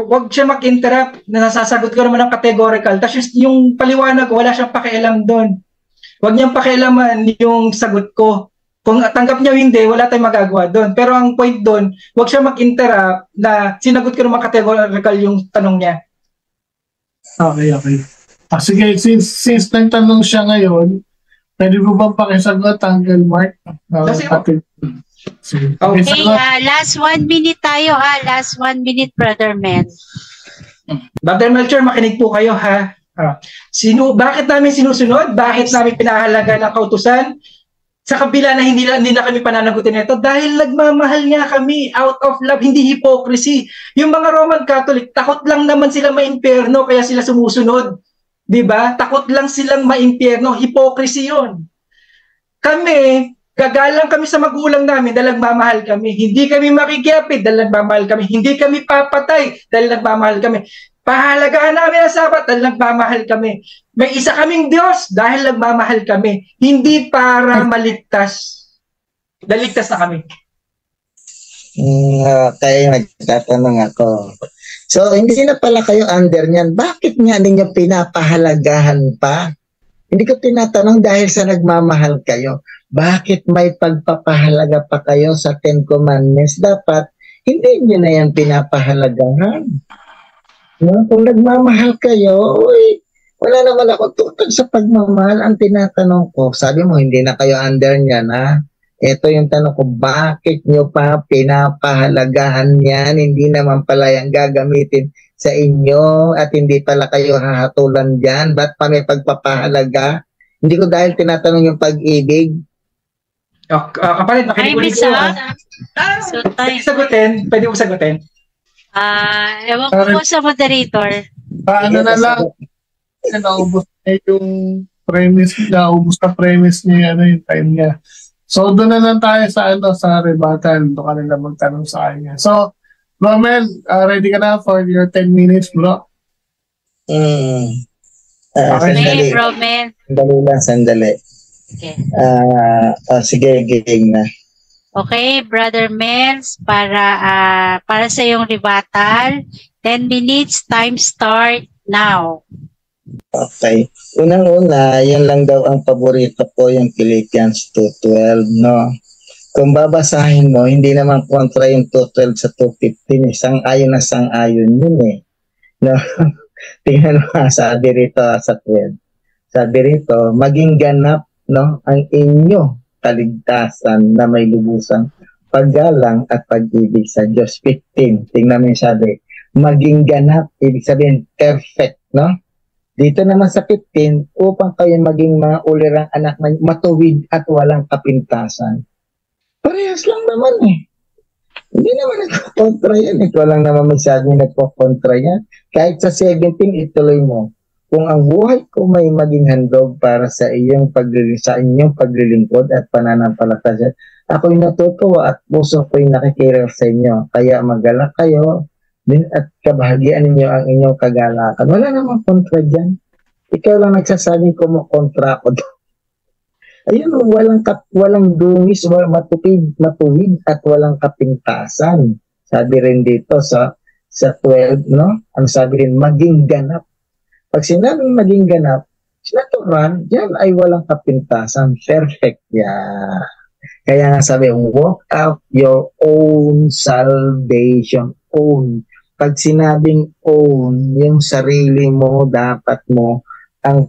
wag siya mag-interrupt. Nasasagot ko naman ng categorical. Tapos yung paliwanag, wala siyang pakialam doon. Wag niyang pakialaman yung sagot ko. Kung tanggap niya o hindi, wala tayong magagawa doon. Pero ang point doon, huwag siya mag-interrupt na sinagot ko naman categorical yung tanong niya. Okay. Sige, since nagtanong siya ngayon, pwede mo bang pakisagot, Uncle Mark? Sige. Okay, last 1 minute tayo ha. Last 1 minute, Brother Mel. Brother Melchor, makinig po kayo ha. Bakit namin sinusunod? Bakit namin pinahalaga ng kautusan? Sa kabila na hindi na kami pananagutin nito dahil nagmamahal nga kami out of love, hindi hypocrisy. Yung mga Roman Catholic, takot lang naman sila maimpyerno kaya sila sumusunod. 'Di ba? Takot lang silang maimpyerno, hypocrisy 'yon. Kami, gagalang kami sa magulang namin dahil nagmamahal kami. Hindi kami makikiapid dahil nagmamahal kami. Hindi kami papatay dahil nagmamahal kami. Pahalagahan namin ang Sabat dahil nagmamahal kami. May isa kaming Diyos dahil nagmamahal kami. Hindi para maligtas. Daligtas na kami. Okay, nagtatanong ako. So, hindi na pala kayo under niyan. Bakit nga ninyo pinapahalagahan pa? Hindi ko tinatanong dahil sa nagmamahal kayo. Bakit may pagpapahalaga pa kayo sa 10 Commandments? Dapat, hindi nyo na yan pinapahalagahan. No? Kung nagmamahal kayo, wala naman ako tutag sa pagmamahal. Ang tinatanong ko, sabi mo, hindi na kayo under niyan, ha? Ito yung tanong ko, bakit nyo pa pinapahalagahan yan? Hindi naman pala yan gagamitin sa inyo at hindi pala kayo hahatulan dyan. Ba't pa may pagpapahalaga? Hindi ko dahil tinatanong yung pag-ibig. Kapalit, makinig ko. Pwede mo sagutin? Ewan ko po sa moderator. Paano na lang? Naubos niya yung premise niya. Naubos na premise niya yung time niya. So, doon na lang tayo sa rebuttal. Doon ka nila magtanong sa kanya. So, Romel, ready ka na for your 10 minutes, bro? Okay, Romel. Sandali. Okay. Sige, giging na. Okay, Brother Mels, para sa iyong rebuttal, 10 minutes, time start now. Okay. Unang-una, yan lang daw ang paborito ko, yung Philippians 2:12, no? Kung babasahin mo, hindi naman kontra yung 2:12 sa 2:15, sang-ayon na sang-ayon yun eh. No? Tingnan mo, sabi rito sa 12. Sabi rito, maging ganap, no, ang inyo kaligtasan na may lubusang paggalang at pag-ibig sa Diyos. 15. Tingnan mo yung sabi, maging ganap, ibig sabihin perfect, no? Dito naman sa 15, upang kayo maging mga ulirang anak na matuwid at walang kapintasan. Parehas lang naman eh. Hindi naman nagpo-kontra yan. Ito lang naman masyadong nagpo-kontra yan. Kahit sa 17, ituloy mo. Kung ang buhay ko may maging handog para sa inyong paglilingkod at pananampalataya, ako'y natutuwa at puso ko'y nakikilala sa inyo. Kaya magalak kayo din at kabahagian ninyo ang inyong kagalakan. Wala namang kontra dyan. Ikaw lang nagsasabing kumukontra ko. Ayun, walang dungis, matuwid at walang kapintasan. Sabi rin dito sa 12, no? Ang sabi rin, maging ganap. Pag sinabing maging ganap, natural, yan ay walang kapintasan. Perfect yan. Kaya nga sabi, walk out your own salvation. Own. Pag sinabing own, yung sarili mo, dapat mo ang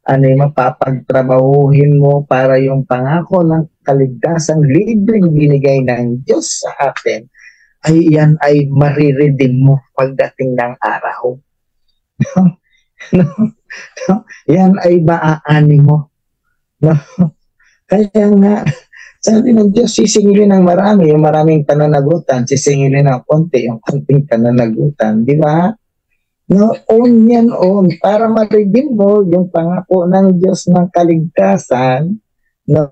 mapapagtrabahuhin mo para yung pangako ng kaligtasang libreng binigay ng Diyos sa atin, ay yan ay mariredeem mo pagdating ng araw. Yan ay maaani mo. Kaya nga, sabi ng Diyos, sisingilin ng marami, yung maraming pananagutan, sisingilin ng konti, yung konting pananagutan. Di ba? No, own yan, own. Para ma-redeem mo yung pangako ng Diyos ng kaligtasan, no?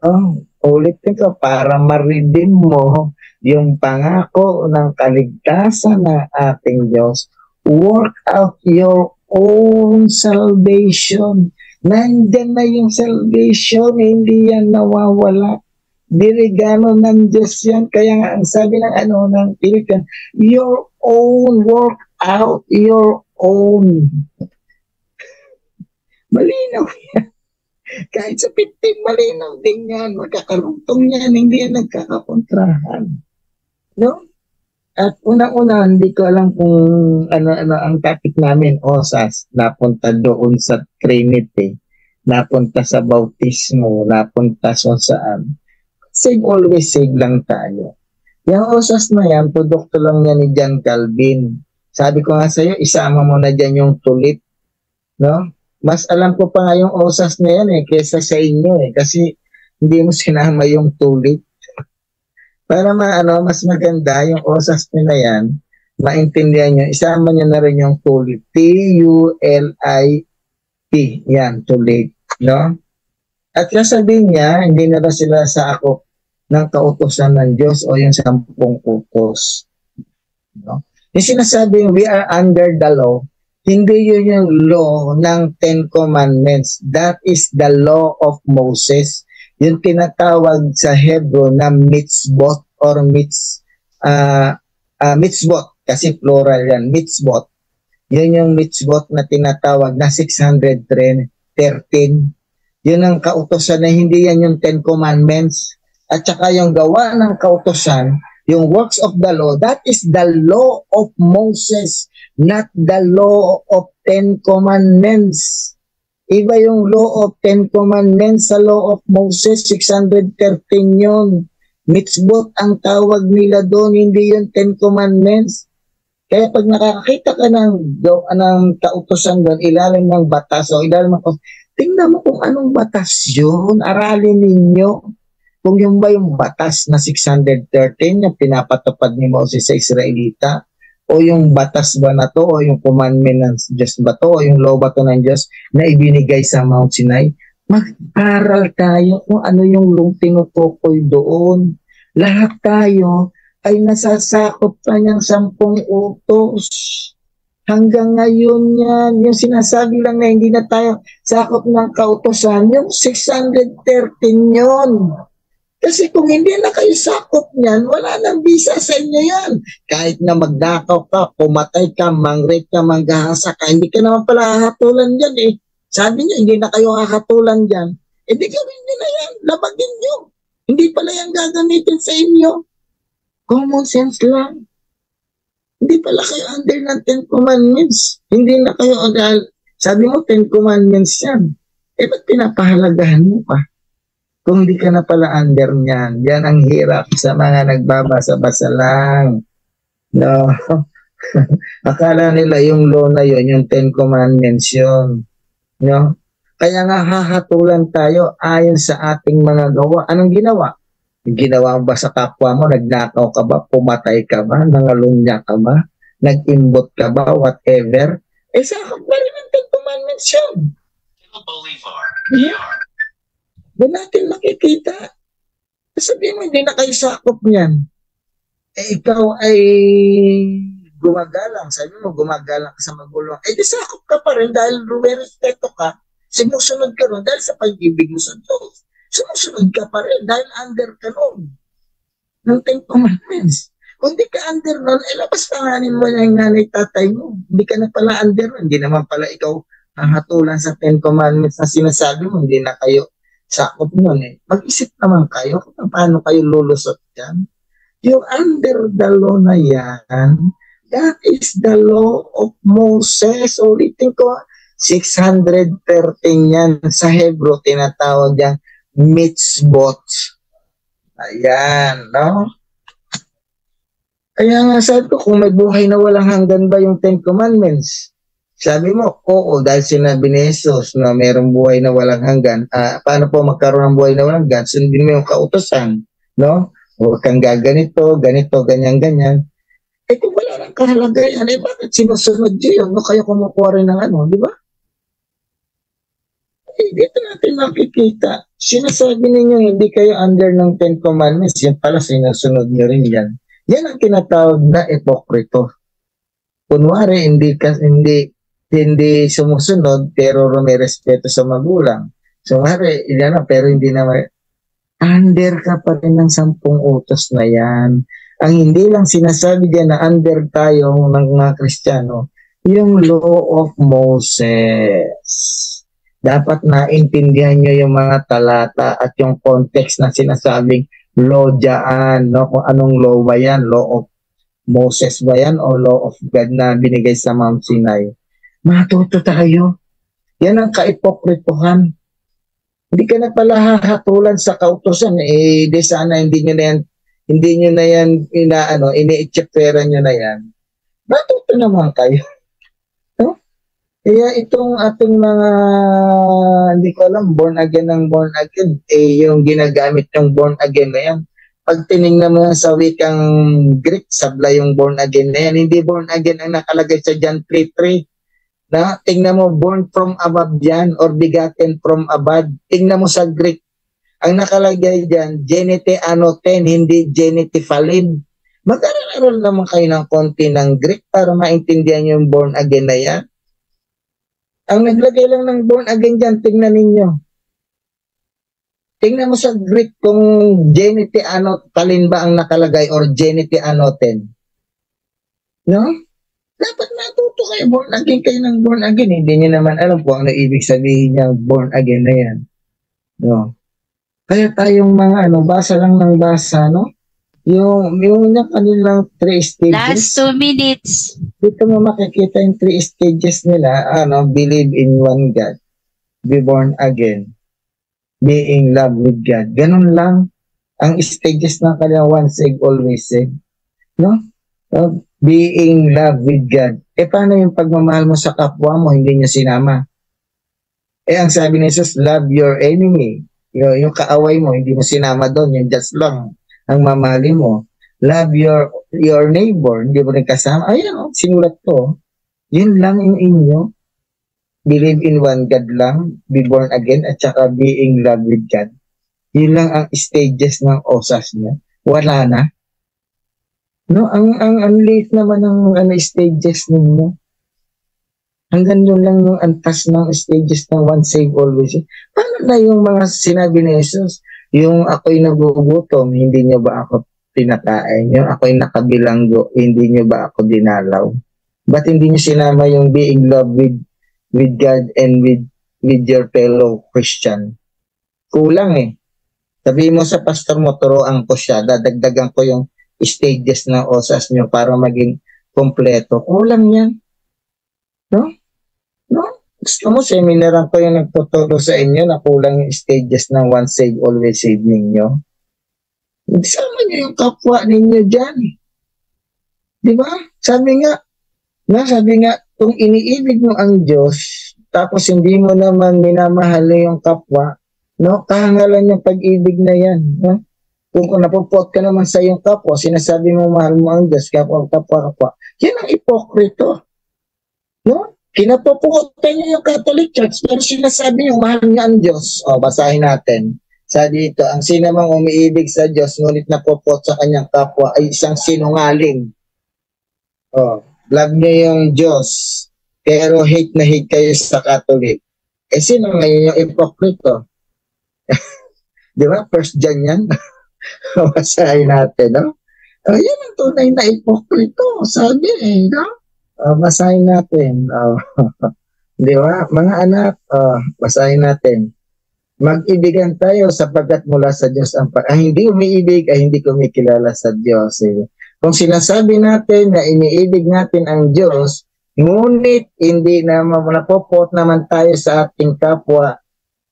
Ulitin ko, para ma-redeem mo yung pangako ng kaligtasan ng ating Diyos, work out your own salvation. Nandyan na yung salvation, hindi yan nawawala. Dirigano ng Diyos yan. Kaya nga, ang sabi ng Philippians, your own, work out your own. Malinaw yan. Kahit sa 15, malinaw din yan. Magkakarugtong yan, hindi yan nagkakakontrahan. No? At unang-una, hindi ko alam kung ano ang topic namin, OSAS, napunta doon sa Trinity, napunta sa bautismo, napunta sa saan. Save always save lang tayo. Yung OSAS na yan, produkto lang yan ni John Calvin. Sabi ko nga sa'yo, isama mo na dyan yung tulit. No? Mas alam ko pa nga yung OSAS na yan kesa sa inyo kasi hindi mo sinama yung tulit. Para mas maganda yung OSAS nyo na yan, maintindihan nyo, isama nyo na rin yung tulit. T-U-L-I-T. Yan, tulit. No? At sasabihin niya, hindi na ba sila sa ako ng kautosan ng Diyos o yung 10 utos. No? Yung sinasabi, we are under the law, hindi yun yung law ng Ten Commandments. That is the law of Moses. Yung tinatawag sa Hebrew na mitzvot or mitzvot, kasi plural yan, mitzvot. Yun yung mitzvot na tinatawag na 613. Yun ang kautosan na hindi yan yung Ten Commandments. At saka yung gawa ng kautosan, yung works of the law, that is the law of Moses, not the law of Ten Commandments. Iba yung law of Ten Commandments sa law of Moses, 613 yun. Mitzvot ang tawag nila doon, hindi yung Ten Commandments. Kaya pag nakakita ka ng kautosan doon, ilalim ng batas o ilalim ng tingnan mo kung anong batas yun, aralin ninyo. Kung yung ba yung batas na 613 yung pinapatupad ni Moses sa Israelita, o yung batas ba na to, o yung commandment ng Diyos ba to, o yung law ba to ng Diyos na ibinigay sa Mount Sinai, mag-aral tayo kung ano yung tinutukoy doon. Lahat tayo ay nasasakop pa niyang 10 utos. Hanggang ngayon yan, yung sinasabi lang na hindi na tayo sakop ng kautosan, yung 613 yun. Kasi kung hindi na kayo sakop niyan, wala nang visa sa inyo yan. Kahit na magnakaw ka, pumatay ka, mangrape ka, manggahasa ka, hindi ka naman pala hahatulan dyan eh. Sabi niyo, hindi na kayo hahatulan dyan. Eh di gawin niyo na yan, labagin niyo. Hindi pala yan gagamitin sa inyo. Common sense lang. Hindi pala kayo under ng Ten Commandments. Hindi na kayo, sabi mo, Ten Commandments yan. Eh ba't pinapahalagahan mo pa? Kung di ka na pala under niyan, yan ang hirap sa mga nagbabasa-basa lang. No? Akala nila yung law na yun, yung Ten Commandments yun. No? Kaya nga hahatulan tayo ayon sa ating mga gawa. Anong ginawa? Ginawa mo ba sa kapwa mo? Nagnakaw ka ba? Pumatay ka ba? Nangalunya ka ba? Nag-imbot ka ba? Whatever. Eh sakop na rin ang Ten Commandments yun. Yeah. Doon natin makikita. Sabihin mo, hindi na kayo sakop niyan. Eh, ikaw ay gumagalang. Sabi mo, gumagalang ka sa magulang. Eh, di sakop ka pa rin dahil respeto ka. Sinusunod ka rin dahil sa pag-ibig mo sa Diyos. Sumusunod ka pa rin dahil under ka nun. Ng Ten Commandments. Kung di ka under nun, eh, labas tanganin mo na yung nanay tatay mo. Hindi ka na pala under nun. Hindi naman pala ikaw hahatulan sa Ten Commandments na sinasabi mo. Hindi na kayo sakop nun eh. Mag-isip naman kayo kung paano kayo lulusot yan. Yung under the law na yan, that is the law of Moses. Ulitin ko, 613 yan. Sa Hebrew, tinatawag yan mitzvot. Ayan, no? Kaya nga sabi ko, kung may buhay na walang hanggan ba yung Ten Commandments? Sabi mo, oo, dahil sinabi ni Jesus na mayroong buhay na walang hanggan, paano po magkaroon ng buhay na walang hanggan? Sundin mo yung kautosan, no? Huwag kang gaganito, ganito, ganyan. Eh kung wala nang kahalagayan, eh bakit sinusunod yun? No, kayo kumukuha rin ng ano, di ba? Eh, dito natin makikita. Sinasabi ninyo, hindi kayo under ng Ten Commandments, yan pala sinusunod nyo rin yan. Yan ang tinatawag na epokrito. Kunwari, hindi sumusunod pero may respeto sa magulang. So, pero hindi naman, under ka pa rin ng 10 utos na yan. Ang hindi lang sinasabi dyan na under tayo ng mga Kristiyano, yung law of Moses. Dapat naintindihan nyo yung mga talata at yung context na sinasabing law dyan, no? Kung anong law ba yan? Law of Moses ba yan o law of God na binigay sa Mount Sinai? Matuto tayo. Yan ang kaipokritohan. Hindi ka na pala hahatulan sa kautosan. Eh, di sana hindi nyo na yan ini-itsepera nyo na yan. Matuto naman kayo. No? Kaya itong ating mga, hindi ko alam, born again, yung ginagamit yung born again na yan. Pag tinignan mo sa wikang Greek, sabla yung born again na yan. Hindi born again ang nakalagay sa John 3:3. Na, tingnan mo, born from above yan or begotten from above. Tingnan mo sa Greek. Ang nakalagay dyan, genete anoten, hindi genetiphalin. Mag-aral mag-aral naman kayo ng konti ng Greek para maintindihan yung born again na yan. Ang naglagay lang ng born again dyan, tingnan ninyo. Tingnan mo sa Greek kung genite anotalin ba ang nakalagay or genite anoten. No? Dapat natuto kayo, born again kayo ng born again. Hindi nyo naman alam kung ano ibig sabihin niya born again na yan. No? Kaya tayong mga basa lang ng basa, no? Yung kanilang 3 stages. Last 2 minutes. Dito mo makikita yung 3 stages nila. Believe in one God. Be born again. Be in love with God. Ganun lang ang stages ng kanilang once saved, always saved. No? Being love with God. Paano yung pagmamahal mo sa kapwa mo, hindi niya sinama? Ang sabi ni Jesus, love your enemy. Yung kaaway mo, hindi mo sinama doon. Yung just lang ang mamahalin mo. Love your neighbor, hindi mo rin kasama. Ayun, sinulat ko. Yun lang yung inyo. Believe in one God lang, be born again, at saka being love with God. Yun lang ang stages ng osas niya. Wala na. No, ang late naman ng stages ninyo. Hanggang doon lang yung antas ng stages ng one save, always save. Paano na yung mga sinabi ni Jesus? Yung ako'y nagugutom, hindi niyo ba ako pinakain? Yung ako'y nakabilanggo, hindi niyo ba ako dinalaw? Ba't hindi niyo sinama yung being love with God and with your fellow Christian? Kulang eh. Sabihin mo sa pastor mo, turuan ko siya, dadagdagan ko yung stages ng osas niyo para maging kompleto. Kulang yan. No? Gusto mo, seminaran ko yung nagtuturo sa inyo na kulang yung stages ng once saved, always saved ninyo. Isama nyo yung kapwa ninyo dyan. Di ba? Sabi nga, kung iniibig mo ang Diyos, tapos hindi mo naman minamahal yung kapwa, no? Kahangalan yung pag-ibig na yan. No? Kung napupot ka naman sa iyong kapwa, sinasabi mo mahal mo ang Diyos, kapwa, yan ang ipokrito. No? Kinapuputan niyo yung Catholic Church, pero sinasabi niyo mahal niya ang Diyos. Basahin natin. Sa dito, ang sinamang umiibig sa Diyos, ngunit napupot sa kanyang kapwa ay isang sinungaling. Love niyo yung Diyos, pero hate na hate kayo sa Catholic. Sino ngayon yung ipokrito? Di ba? First John yan. Basahin natin, no? Yan ang tunay na ipokrito. Sabi no? Basahin natin. Di ba? Mga anak, basahin natin. Mag-ibigan tayo sapagkat mula sa Diyos ang hindi umiibig ay hindi kumikilala sa Diyos. Kung sinasabi natin na iniibig natin ang Diyos, ngunit hindi naman napopot naman tayo sa ating kapwa,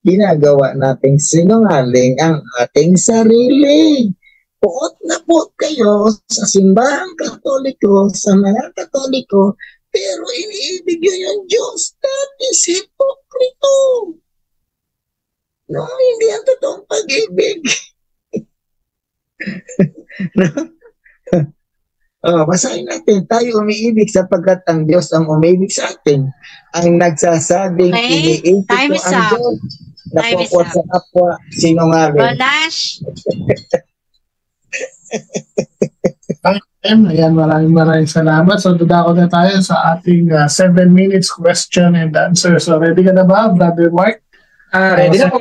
ginagawa nating sinungaling ang ating sarili. Puot na puot kayo sa simbahang Katoliko, sa mga Katoliko, pero iniibig yun yung Diyos. That is hipokrito. No, hindi ang totoong pag-ibig. No? Basahin natin. Tayo umiibig sapagkat ang Diyos ang umiibig sa atin. Ang nagsasabing iniibig ko ang Diyos. Napupot sa kapwa, sinungaling. Nash. Ayan, maraming salamat. So, dudako na tayo sa ating 7 minutes question and answer. So, ready ka na ba, Brother Mark? Ready na po.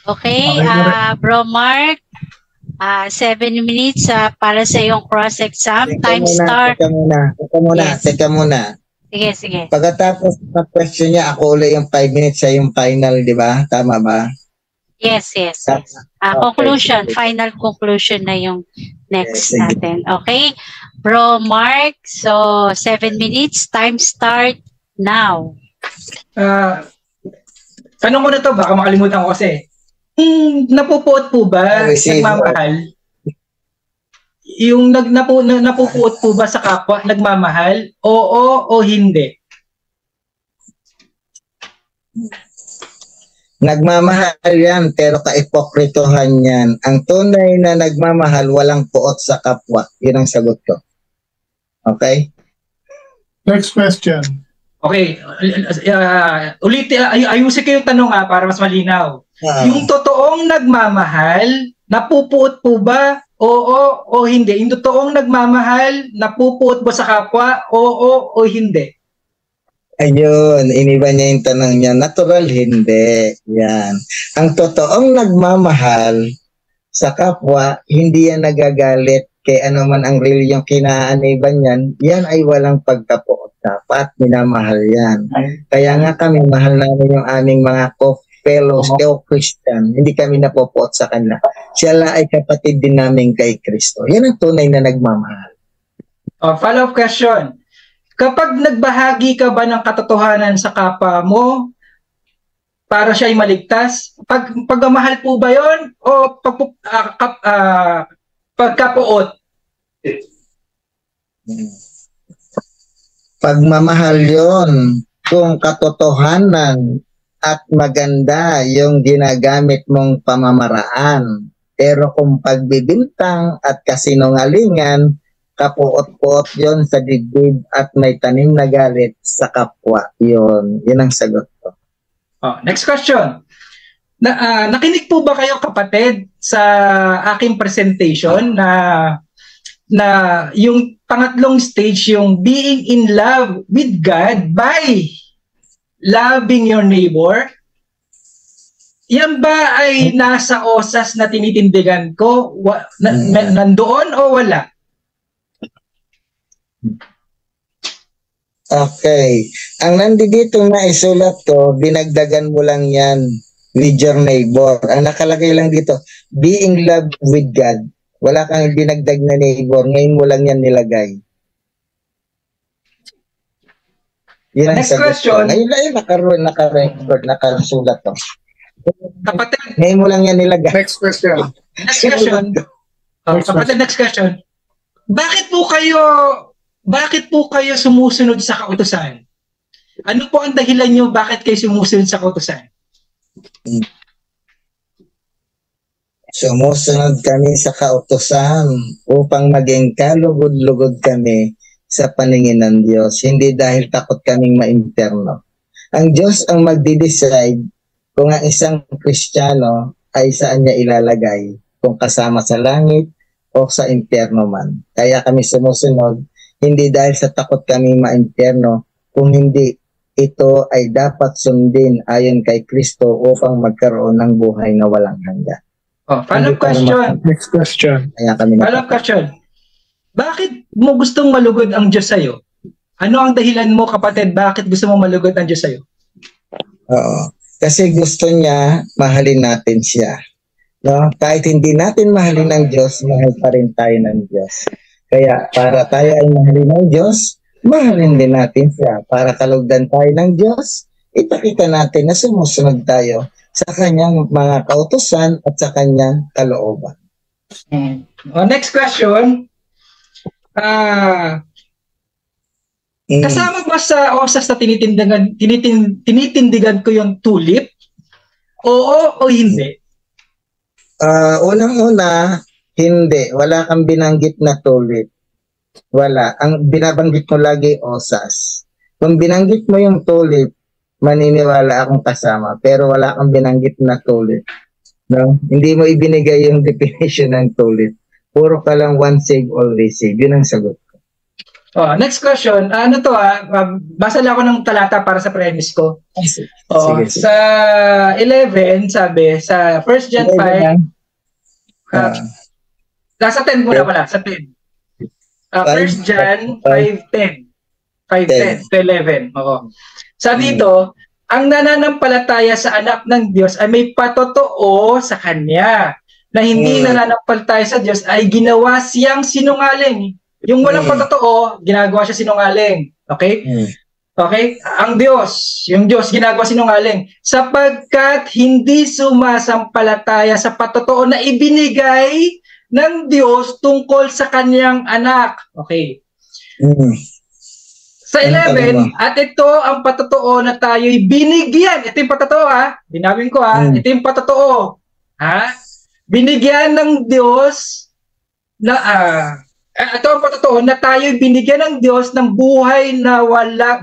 Okay, Bro Mark, 7 minutes para sa iyong cross-exam. Time start. Teka muna. Sige. Pagkatapos na question niya, ako ulit yung 5 minutes sa yung final, di ba? Tama ba? Yes. Conclusion, final conclusion na yung next natin. Okay? Bro Mark, so 7 minutes, time start now. Tanong ko na to, baka makalimutan ko kasi. Napupuot po ba, nagmamahal? Yung napupuot po ba sa kapwa, nagmamahal? Oo o hindi? Nagmamahal yan, pero kaipokritohan yan. Ang tunay na nagmamahal, walang puot sa kapwa. Yun ang sagot ko. Okay? Next question. Okay. Ayusin ko yung tanong para mas malinaw. Yung totoong nagmamahal, napupuot po ba Oo o hindi? Yung totoong nagmamahal, napupuot ba sa kapwa? Oo o hindi? Ayun, iniba niya yung tanong niya. Natural, hindi. Yan. Ang totoong nagmamahal sa kapwa, hindi yan nagagalit kay ano man ang reliyong kinaaniban yan. Yan ay walang pagkapuot. Dapat minamahal yan. Kaya nga kami, mahal namin yung aming mga fellows, Christian. Hindi kami napopuot sa kanila. Sila ay kapatid din namin kay Kristo. Yan ang tunay na nagmamahal. Follow-up question. Kapag nagbahagi ka ba ng katotohanan sa kapwa mo para siya ay maligtas, pagmamahal po ba yon o pagkapuot? Pagmamahal yon, kung katotohanan at maganda yung ginagamit mong pamamaraan. Pero kung pagbibintang at kasinungalingan, kapuot-puot yon sa dibdib at may tanim na galit sa kapwa. Yun ang sagot ko. Next question. Nakinig po ba kayo, kapatid, sa aking presentation na yung pangatlong stage, yung being in love with God by loving your neighbor? Yan ba ay nasa osas na tinitindigan ko? Nandoon o wala? Okay. Ang nandito na isulat ko, dinagdagan mo lang yan with your neighbor. Ang nakalagay lang dito, being loved with God. Wala kang dinagdag na neighbor. Ngayon mo lang yan nilagay. Yan Next question. Ngayon lang naka-record, nakasulat to. Kapatid. Ngayon mo lang yan nilagay. Next question. Next question. Kapatid, next question. Bakit po kayo sumusunod sa kautusan? Ano po ang dahilan nyo bakit kayo sumusunod sa kautusan? Sumusunod kami sa kautusan upang maging kalugod-lugod kami sa paningin ng Diyos. Hindi dahil takot kaming ma-impyerno. Ang Diyos ang magdi-decide kung ang isang Kristiyano ay saan niya ilalagay, kung kasama sa langit o sa impyerno man. Kaya kami sumusunod, hindi dahil sa takot kami ma-impyerno, kung hindi, ito ay dapat sundin ayon kay Kristo upang magkaroon ng buhay na walang hanggan. Follow-up question. Next question. Kaya kami Follow-up question. Bakit mo gustong malugod ang Diyos sa'yo? Ano ang dahilan mo, kapatid? Bakit gusto mo malugod ang Diyos sa'yo? Oo. Kasi gusto niya mahalin natin siya. No? Kahit hindi natin mahalin ng Diyos, mahal pa rin tayo ng Diyos. Kaya para tayo ay mahalin ng Diyos, mahalin din natin siya. Para kalugdan tayo ng Diyos, ipakita natin na sumusunod tayo sa kanyang mga kautusan at sa kanyang kalooban. Next question. Kasama ba sa osas na tinitindigan ko yung tulip? Oo o hindi? Unang-una, hindi. Wala kang binanggit na tulip. Wala. Ang binabanggit mo lagi, osas. Kung binanggit mo yung tulip, maniniwala akong kasama. Pero wala kang binanggit na tulip. No? Hindi mo ibinigay yung definition ng tulip. Puro ka lang one save, all receive. Yun ang sagot ko. Next question. Basa lang ako ng talata para sa premise ko. Sige. Sa 11, sabi, sa 1 John 5, nasa 10 muna pala, sa 10. 1 John 5:10. 5:10 to 11. Sabi dito, ang nananampalataya sa anak ng Diyos ay may patotoo sa Kanya. Na hindi nananampalataya sa Diyos ay ginawa siyang sinungaling. Yung walang patotoo, ginagawa siya sinungaling. Okay? Okay? Ang Diyos, yung Diyos, ginagawa sinungaling. Sapagkat hindi sumasampalataya sa patotoo na ibinigay ng Diyos tungkol sa kanyang anak. Okay. Sa 11, at ito ang patotoo na tayo'y binigyan. Ito yung patotoo, ha? Binawin ko, ha? Ito yung patotoo. Ha? Binigyan ng Diyos na ito ang patotoo na tayo'y binigyan ng Diyos ng buhay na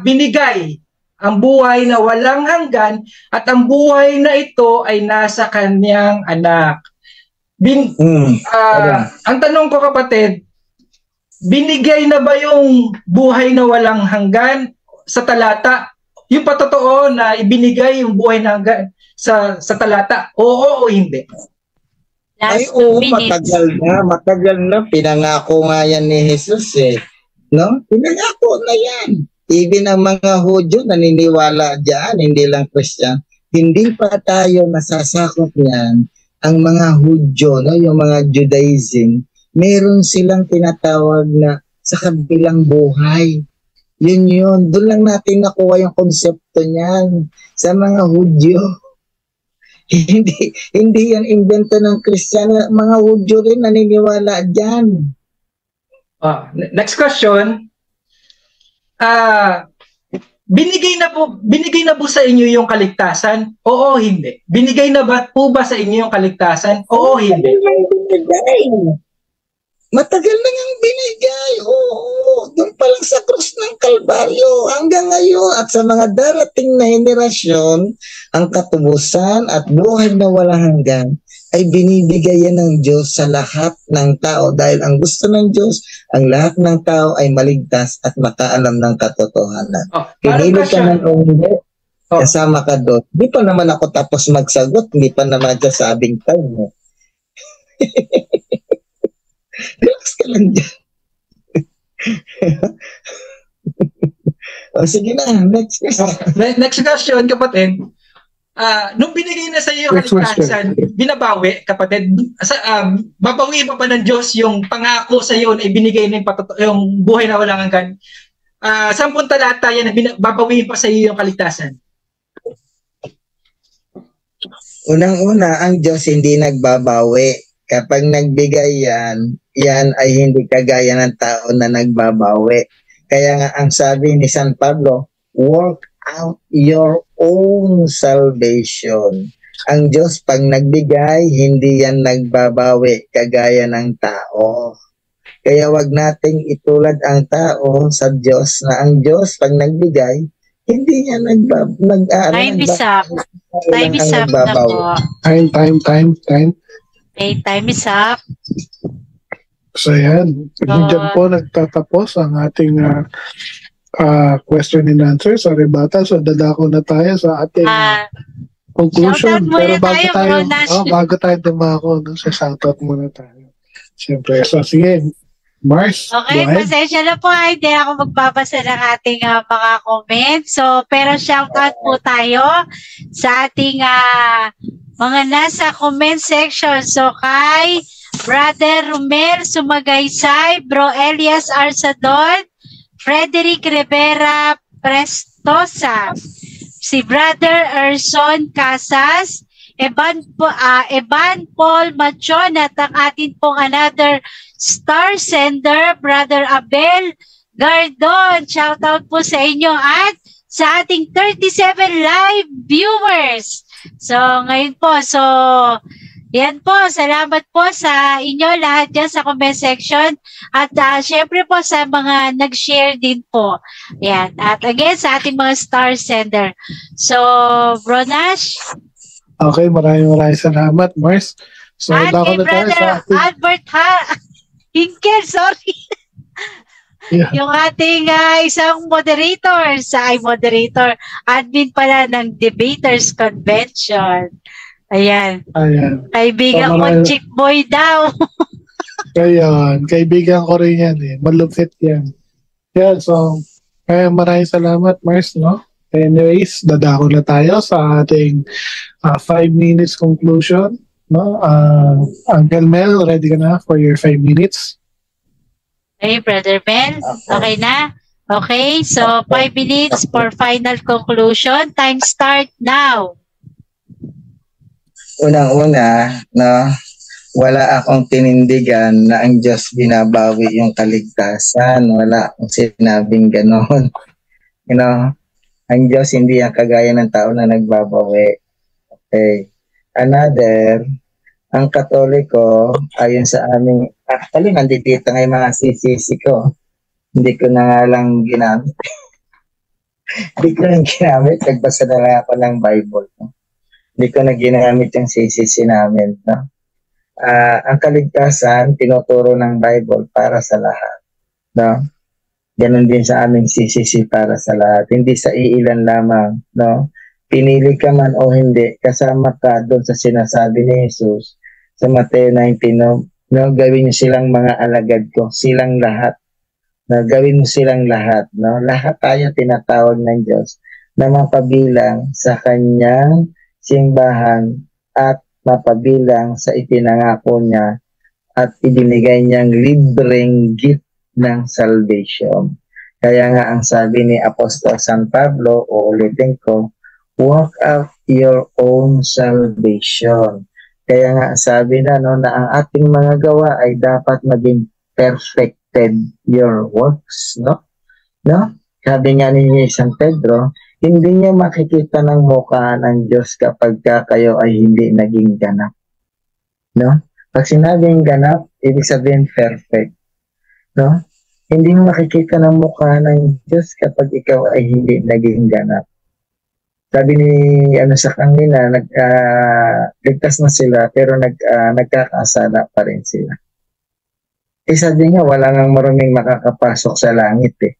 binigay ang buhay na walang hanggan at ang buhay na ito ay nasa kanyang anak. Ang tanong ko, kapatid, binigay na ba yung buhay na walang hanggan sa talata? Yung patotoo na ibinigay yung buhay na hanggan sa talata? Oo o hindi? Ay, oo, matagal na. Pinangako nga yan ni Jesus eh. No? Pinangako na yan. Even ang mga Hudyo naniniwala dyan, hindi lang Christian. Hindi pa tayo nasasakop yan. Ang mga Hudyo, no, yung mga Judaism, meron silang tinatawag na sa kabilang buhay. Yun. Doon lang natin nakuha yung konsepto niyan sa mga Hudyo. Hindi yan invento ng Christian. Mga Hudyo rin naniniwala dyan. Next question. Binigay na po sa inyo yung kaligtasan? Oo, hindi. Binigay na ba po ba sa inyo yung kaligtasan? Oo, hindi. Matagal na ngang binigay. Oo, doon pa lang sa krus ng Kalbaryo hanggang ngayon at sa mga darating na henerasyon, ang katubusan at buhay na walang hanggan ay binibigay yan ng Diyos sa lahat ng tao dahil ang gusto ng Diyos, ang lahat ng tao ay maligtas at makaalam ng katotohanan. Pinili ka ng hindi, kasama ka doon. Di pa naman ako tapos magsagot, hindi pa naman dyan sa abing time. Relax ka lang dyan. Sige na, next question. Next question, kapatid. Nung binigay na sa iyo yung kaligtasan, binabawi, kapatid, babawi pa ba ng Diyos yung pangako sa iyo na ibinigay na yung buhay na walang hanggan? 10 talata yan, babawi pa sa iyo yung kaligtasan. Unang-una, ang Diyos hindi nagbabawi. Kapag nagbigay yan ay hindi kagaya ng tao na nagbabawi. Kaya nga ang sabi ni San Pablo, work out your own salvation. Ang Diyos pag nagbigay, hindi yan nagbabawi kagaya ng tao. Kaya wag nating itulad ang tao sa Diyos na ang Diyos pag nagbigay, hindi niya Time is up na po. Time. Okay, time is up. So yan, dyan po nagtatapos ang ating question and answer sa rebuttal. So dadako na tayo sa ating conclusion. Pero bago tayo dumako, sa shoutout muna tayo. Siyempre, so sige, Mars. Okay, pasensya na po. Hindi ako magbabasa ng ating mga comments. So, pero shoutout po tayo sa ating mga nasa comment section. So, kay Brother Romel Sumagaysay, Bro Elias Arsadon, Frederick Rivera Prestosa, si Brother Erson Casas, Evan Paul Machon at ang atin pong another star sender, Brother Abel Gardon. Shout out po sa inyo at sa ating 37 live viewers. So, ngayon po, yan po, salamat po sa inyo lahat dyan sa comment section at syempre po sa mga nag-share din po. Yan. At again, sa ating mga star sender. So, Bro Nash. Okay, maraming salamat, Mars. So, at kay Brother Albert Hinkel, sorry. Yeah. Yung ating isang moderator, admin pala ng Debaters Convention. Ayan. Kaibigan ko, Chick Boy daw. Kaibigan ko rin yan eh. Malupit yan. Yeah, so, maraming salamat, Mars, no? Anyways, dadako na tayo sa ating 5 minutes conclusion. No? Uncle Mel, ready ka na for your 5 minutes? Okay, Brother Mel, okay na? Okay, so 5 minutes for final conclusion. Time start now. Unang-una, no, wala akong tinindigan na ang Diyos binabawi yung kaligtasan. Wala akong sinabing ganon. You know, ang Diyos hindi ang kagaya ng tao na nagbabawi. Okay. Another, ang Katoliko, ayon sa aming, actually, nandito nga yung mga CCC ko. Hindi ko na nga lang ginamit. Nagbasa na lang ako ng Bible. No? Hindi ko na ginamit yung CCC namin. No? ang kaligtasan, tinuturo ng Bible para sa lahat. No? Ganon din sa aming CCC para sa lahat. Hindi sa iilan lamang. No? Pinili ka man o hindi, kasama ka doon sa sinasabi ni Jesus sa Mateo 19, no, gawin niyo silang mga alagad ko, silang lahat. No, gawin mo silang lahat. No? Lahat tayo tinatawag ng Diyos na mapabilang sa kanyang simbahan at mapabilang sa itinangako niya at ibinigay niyang libreng gift ng salvation. Kaya nga ang sabi ni Apostol San Pablo, uulitin ko, work out your own salvation. Kaya nga sabi na na ang ating mga gawa ay dapat maging perfected your works, no? Sabi nga ni San Pedro, hindi niya makikita ng mukha ng Diyos kapag kayo ay hindi naging ganap. No? Pag sinabing ganap, ibig sabihin perfect. No? Hindi mo makikita ng mukha ng Diyos kapag ikaw ay hindi naging ganap. Sabi ni sa kanila, ligtas na sila pero nagkakasala pa rin sila. Sabi nga, wala nang maruming makakapasok sa langit eh.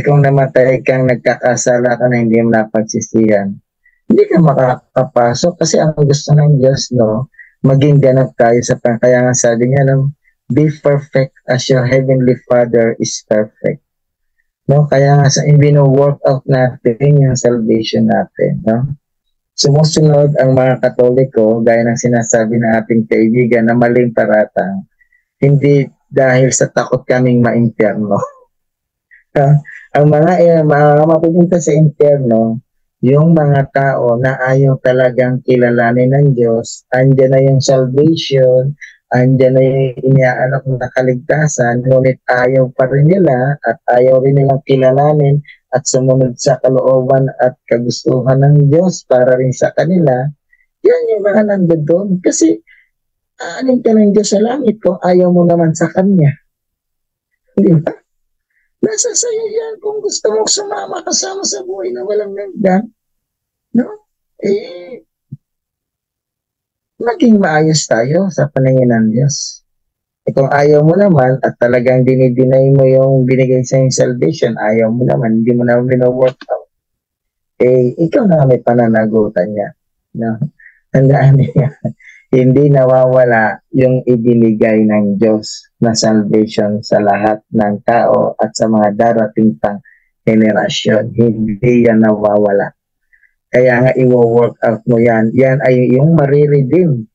Kung namatay kang nagkakasala ka na hindi mo napagsisihan, hindi ka makakapasok kasi ang gusto ng Diyos, no, maging ganap tayo sa kaya nga sabi niya, no, be perfect as your heavenly Father is perfect. No, kaya nga sa work out natin yung salvation natin, no? Sumusunod ang mga Katoliko gaya ng sinasabi ng ating kaibigan na maling paratang, hindi dahil sa takot kaming ma-impyerno. Ang mga mapupunta sa impyerno, yung mga tao na ayaw talagang kilalanin ng Diyos, andyan na yung salvation, andyan na yung inaalok na kaligtasan, ngunit ayaw pa rin nila at ayaw rin nilang kilalanin at sumunod sa kalooban at kagustuhan ng Diyos para rin sa kanila. Yan yung mga nandoon. Kasi aanin ka ng Diyos sa langit kung ayaw mo naman sa Kanya. Di ba? Nasa sa'yo yan kung gusto mong sumama kasama sa buhay na walang hanggan. No? Maging maayos tayo sa paningin ng Diyos. Kung ayaw mo naman at talagang dinideny mo yung binigay sa yung salvation, ayaw mo naman, hindi mo naman bino-work out, ikaw na may pananagutan niya. No? Tandaan niya, hindi nawawala yung ibinigay ng Diyos na salvation sa lahat ng tao at sa mga darating pang henerasyon. Hindi yan nawawala. Kaya nga i-work out mo yan. Yan ay yung mariredeem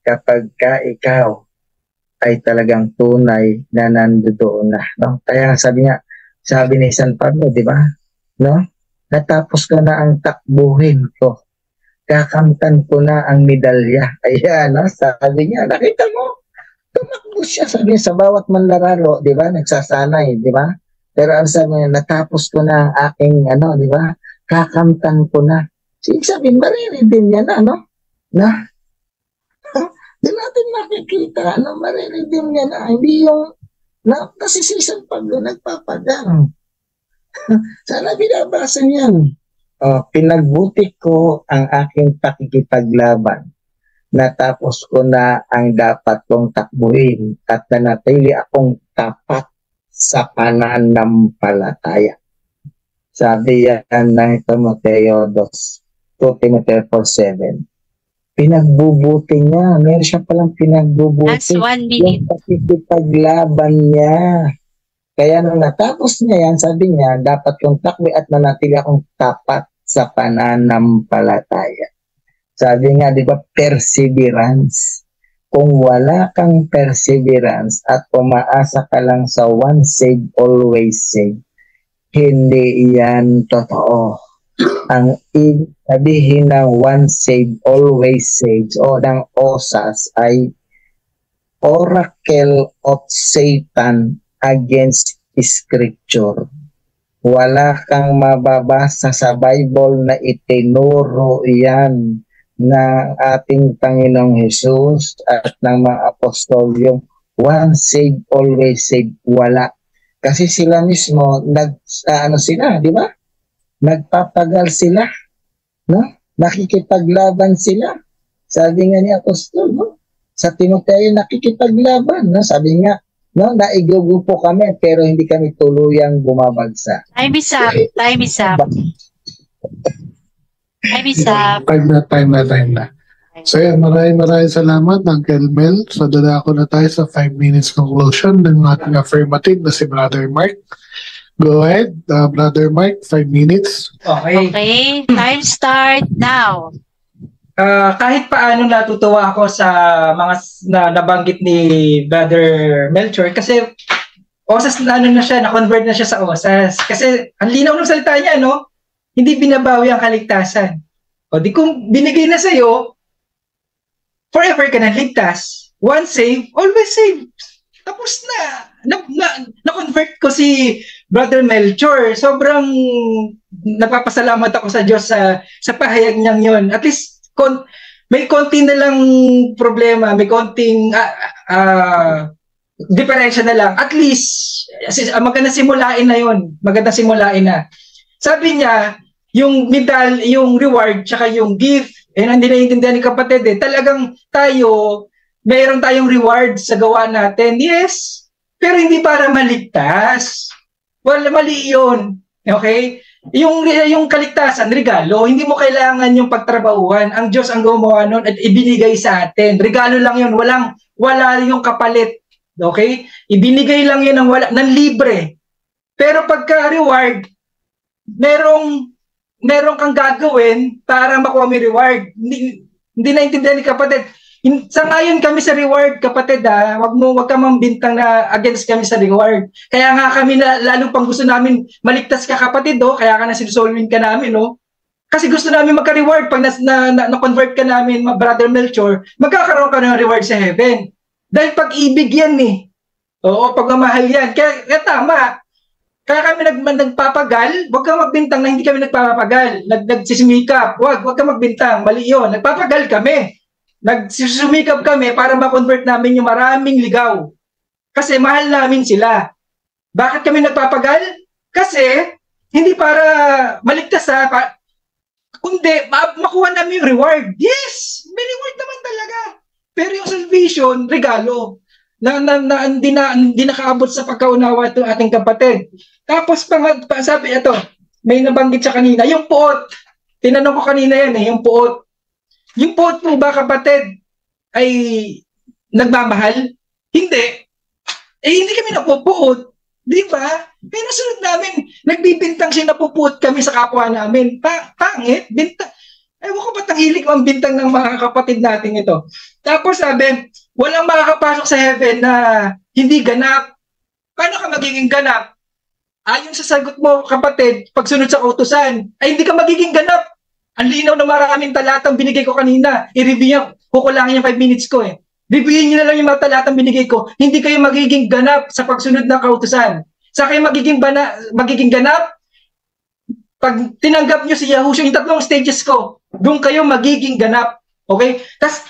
kapag ka ikaw ay talagang tunay na nandoon na. No? Kaya sabi ni San Pablo, di ba? No? Natapos ko na ang takbuhin ko. Kakamtan ko na ang medalya. Ayan, no? Sabi niya, nakita mo? Tumakbo siya. Sabi niya, sa bawat manlararo, di ba? Nagsasanay, di ba? Pero ang sabi niya, natapos ko na ang aking, di ba? Kakamtan ko na. Sabi, mariredeem yan, na? Di natin makikita, mariredeem yan, hindi yung, kasi si San Pablo nagpapagang. Sana binabasa niyan. Pinagbuti ko ang aking pakikipaglaban. Natapos ko na ang dapat kong takbuhin at nanatili akong tapat sa pananampalataya. Sabi yan ng Timoteo 2. 2 Timoteo 4:7. Pinagbubuti niya. Meron siya palang pinagbubuti. That's 1 minute. Yung pakikipaglaban niya. Kaya nung natapos niya yan, sabi niya, dapat kong takbi at nanatili akong tapat sa pananampalataya. Sabi nga, di ba, perseverance. Kung wala kang perseverance at umaasa ka lang sa once saved, always saved, hindi yan totoo. Ang sabihin ng once saved, always saved o ng OSAS ay Oracle of Satan against Scripture. Wala kang mababasa sa Bible na itinuro yan ng ating Panginoong Jesus at ng mga apostol, yung once saved, always saved. Wala. Kasi sila mismo, sila, di ba? Nagpapagal sila, no? Nakikipaglaban sila. Sabi nga ni apostol, no? sa Timoteo nakikipaglaban. No? Sabi nga, no, naigugrupo kami pero hindi kami tuluyang bumabagsak. Time is up. Time is up. Time is up. Time na. So yan, maraming salamat, Uncle Mel. So dadako na tayo sa 5 minutes conclusion ng ating affirmative na si Brother Mark. Go ahead, Brother Mark, 5 minutes. Okay. Okay, time start now. Kahit paano natutuwa ako sa mga nabanggit ni Brother Melchor kasi OSAS na siya, na-convert na siya sa OSAS. Kasi ang linaw ng salita niya, no? Hindi binabawi ang kaligtasan. O di kung binigay na sa'yo, forever ka na ligtas. Once saved, always saved. Tapos na-convert ko si Brother Melchor. Sobrang napapasalamat ako sa Diyos sa pahayag niyang yun. At least, may konti na lang problema, may konting diferensya na lang. At least, magandang simulain na yun. Magandang simulain na. Sabi niya, yung medal, yung reward, tsaka yung gift, hindi naiintindihan ni kapatid talagang tayo, mayroon tayong reward sa gawa natin. Yes, pero hindi para maligtas. Well, mali yun. Okay? Yung kaligtasan, regalo, hindi mo kailangan yung pagtrabahuan. Ang Diyos ang gumawa nun at ibinigay sa atin. Regalo lang yun. Wala yung kapalit. Okay? Ibinigay lang yun ng libre. Pero pagka-reward, merong kang gagawin para makuha mo reward. Hindi naintindihan ni kapatid. Sa ngayon kami sa reward, kapatid, wag ka mambintang na against kami sa reward. Kaya nga kami lalo pang gusto namin maligtas ka, kapatid, kaya ka na sinusolving ka namin, Kasi gusto namin magka-reward pag na-convert ka namin, Brother Melchor, magkakaroon ka ng reward sa heaven. Dahil pag-ibig yan Oo, pagmamahal yan. Kaya tama. Kaya kami nagpapagal, wag ka magbintang na hindi kami nagpapagal. Nagsisimikap, wag ka magbintang, mali yun. Nagpapagal kami. Nagsusumikap kami para ma-convert namin yung maraming ligaw. Kasi mahal namin sila. Bakit kami nagpapagal? Kasi hindi para maligtas kundi makuha namin yung reward. Yes! May reward naman talaga. Pero yung salvation, regalo. Hindi nakaabot sa pagkaunawa itong ating kapatid. Tapos sabi ito, may nabanggit siya kanina, yung puot. Tinanong ko kanina yan yung puot. Yung puot mo ba, kapatid, ay nagmamahal? Hindi. Hindi kami napupuot. Di ba? Pero sunod namin, nagbibintang siya, napupuot kami sa kapwa namin. Pangit, bintang. Ewan ko ba't ang hilig ang bintang ng mga kapatid natin ito. Tapos sabi, walang makakapasok sa heaven na hindi ganap. Paano ka magiging ganap? Ayon sa sagot mo, kapatid, pagsunod sa kautusan, ay hindi ka magiging ganap. Ang linaw na maraming talatang binigay ko kanina. I-review niya, kukulangin yung 5 minutes ko Reviewin niyo na lang yung mga talatang binigay ko. Hindi kayo magiging ganap sa pagsunod ng kautusan. Sa kayo magiging ganap, pag tinanggap niyo si Yahushua, yung 3 stages ko, doon kayo magiging ganap. Okay? Tapos,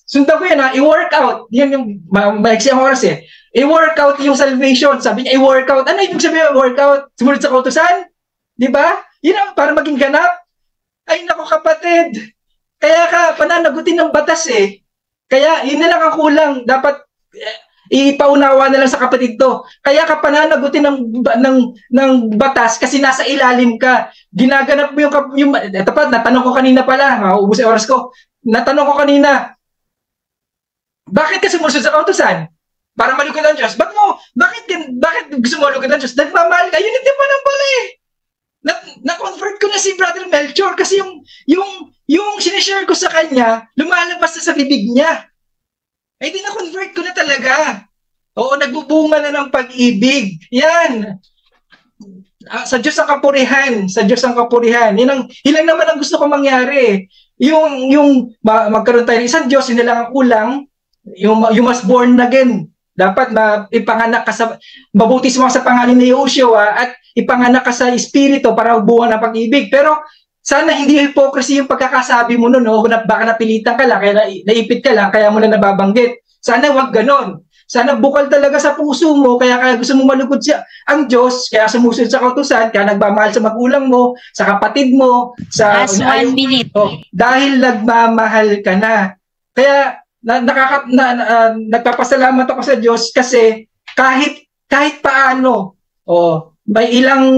sundan ko yan i-workout. Yan yung, maiksi ang oras I-workout yung salvation. Sabi niya, i-workout. Ano ibig sabihin workout? Sumunod sa kautusan? Di ba? Yun para maging ganap. Ay, naku kapatid. Kaya ka, pananagutin ng batas Kaya, yun na lang ang kulang. Dapat, ipaunawa na lang sa kapatid to. Kaya ka pananagutin ng batas kasi nasa ilalim ka. Ginaganap mo yung tapat, natanong ko kanina pala, maubos yung oras ko. Natanong ko kanina, bakit ka sumusunod sa kautusan? Para malugod ang Diyos. Bakit gusto mo malugod ang Diyos? Nagmamahal ka, yun hindi pa nang pala Na-convert ko na si Brother Melchor kasi yung sinishare ko sa kanya, lumalabas na sa bibig niya. Ay, di na-convert ko na talaga. Oo, nagbubunga na ng pag-ibig. Yan. Sa Diyos ang kapurihan. Sa Diyos ang kapurihan. Ilang naman ang gusto ko mangyari. Yung magkaroon tayo ng isang Diyos, yun na lang ang kulang. You must born again. Dapat ipanganak ka mabautismo ka sa pangalan ni Yahushua at ipanganak ka sa Espiritu para buwan ng pag-ibig. Pero sana hindi hypocrisy yung pagkakasabi mo nun, baka napilitan ka lang, kaya naipit ka lang, kaya mo na nababanggit. Sana wag ganon. Sana bukal talaga sa puso mo, kaya gusto mo malugod ang Diyos, kaya sumusunod sa kautusan, kaya nagmamahal sa magulang mo, sa kapatid mo, sa... Last 1 minute. Dahil nagmamahal ka na. Kaya nagpapasalamat ako sa Diyos kasi kahit paano, may ilang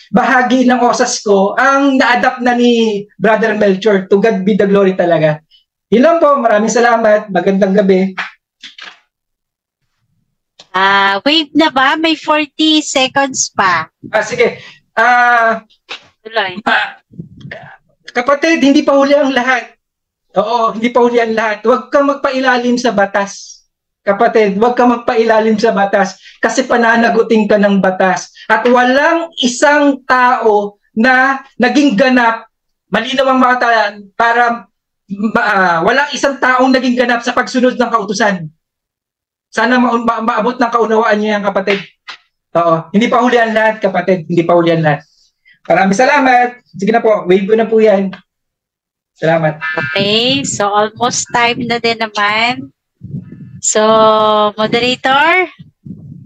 bahagi ng OSAS ko ang na-adapt na ni Brother Melchor. To God be the glory talaga. Yun lang po. Maraming salamat. Magandang gabi. Wave na ba? May 40 seconds pa. Sige. Tuloy. Kapatid, hindi pa huli ang lahat. Oo, hindi pa huli ang lahat. Huwag kang magpailalim sa batas. Kapatid, huwag kang magpailalim sa batas kasi pananagutin ka ng batas. At walang isang tao na naging ganap, malinaw ang mga para walang isang taong naging ganap sa pagsunod ng kautusan. Sana maabot ng kaunawaan niyo yan, kapatid. Oo, hindi pa huli ang lahat, kapatid. Hindi pa huli ang lahat. Maraming salamat. Sige na po, wave ko na po yan. Salamat. Okay, so almost time na din naman. So, moderator?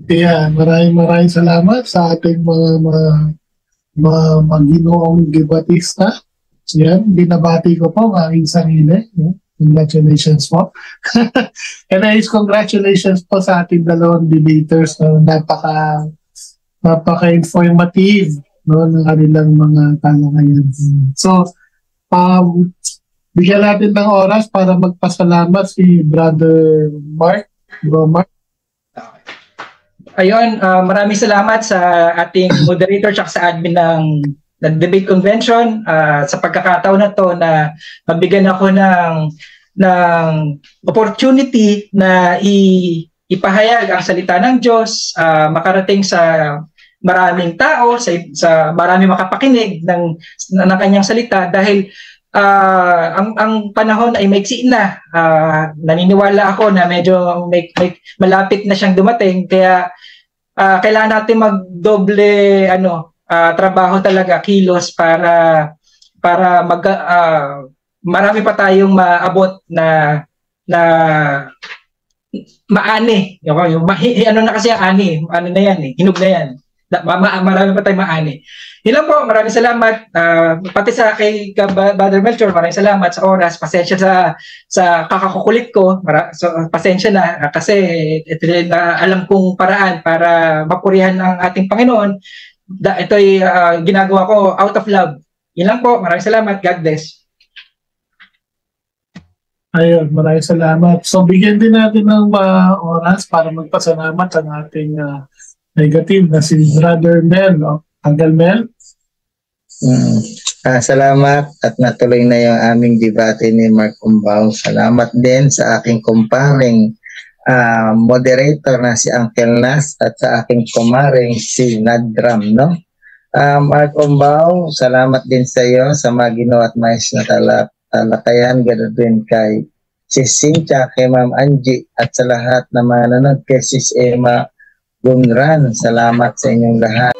Yeah, maraming salamat sa ating mga maginoong gibatista. Yan, binabati ko po ang aking sarili. Yeah. Congratulations po. And congratulations po sa ating dalawang debaters na napaka-informative, no, ng kanilang mga talakayan. So, bigyan natin ng oras para magpasalamat si Brother Mark. Bro Mark. Ayun, maraming salamat sa ating moderator at sa admin ng debate convention sa pagkakataon na to na mabigyan ako ng opportunity na ipahayag ang salita ng Diyos, makarating sa maraming tao, sa maraming makapakinig ng kanyang salita dahil ang panahon ay maiksi na. Naniniwala ako na medyo may malapit na siyang dumating kaya kailangan natin magdoble trabaho talaga, kilos para marami pa tayong maabot na maani. Ano na kasi ang ani? Ano na yan eh? Hinog na yan. Marami pa tayong maani. Yun lang po, maraming salamat. Pati sa kay Brother Melchor, maraming salamat sa oras. Pasensya sa kakakukulit ko. Pasensya na kasi ito na alam kong paraan para mapurihan ng ating Panginoon. Ito ay ginagawa ko out of love. Yun lang po, maraming salamat. God bless. Ayun, maraming salamat. So, bigyan din natin ng oras para magpasalamat ang ating negative na si Brother Mel. Uncle Mel? Salamat at natuloy na yung aming debate ni Mark Umbao. Salamat din sa aking kumparing moderator na si Uncle Nas at sa aking kumaring si Nadram, no? Mark Umbao, salamat din sa iyo sa magino at mais na talakayan, ganoon din kay Sis Cynthia, kay Ma'am Angie at sa lahat na manonood kay Sis Emma Gunran. Salamat sa inyong lahat.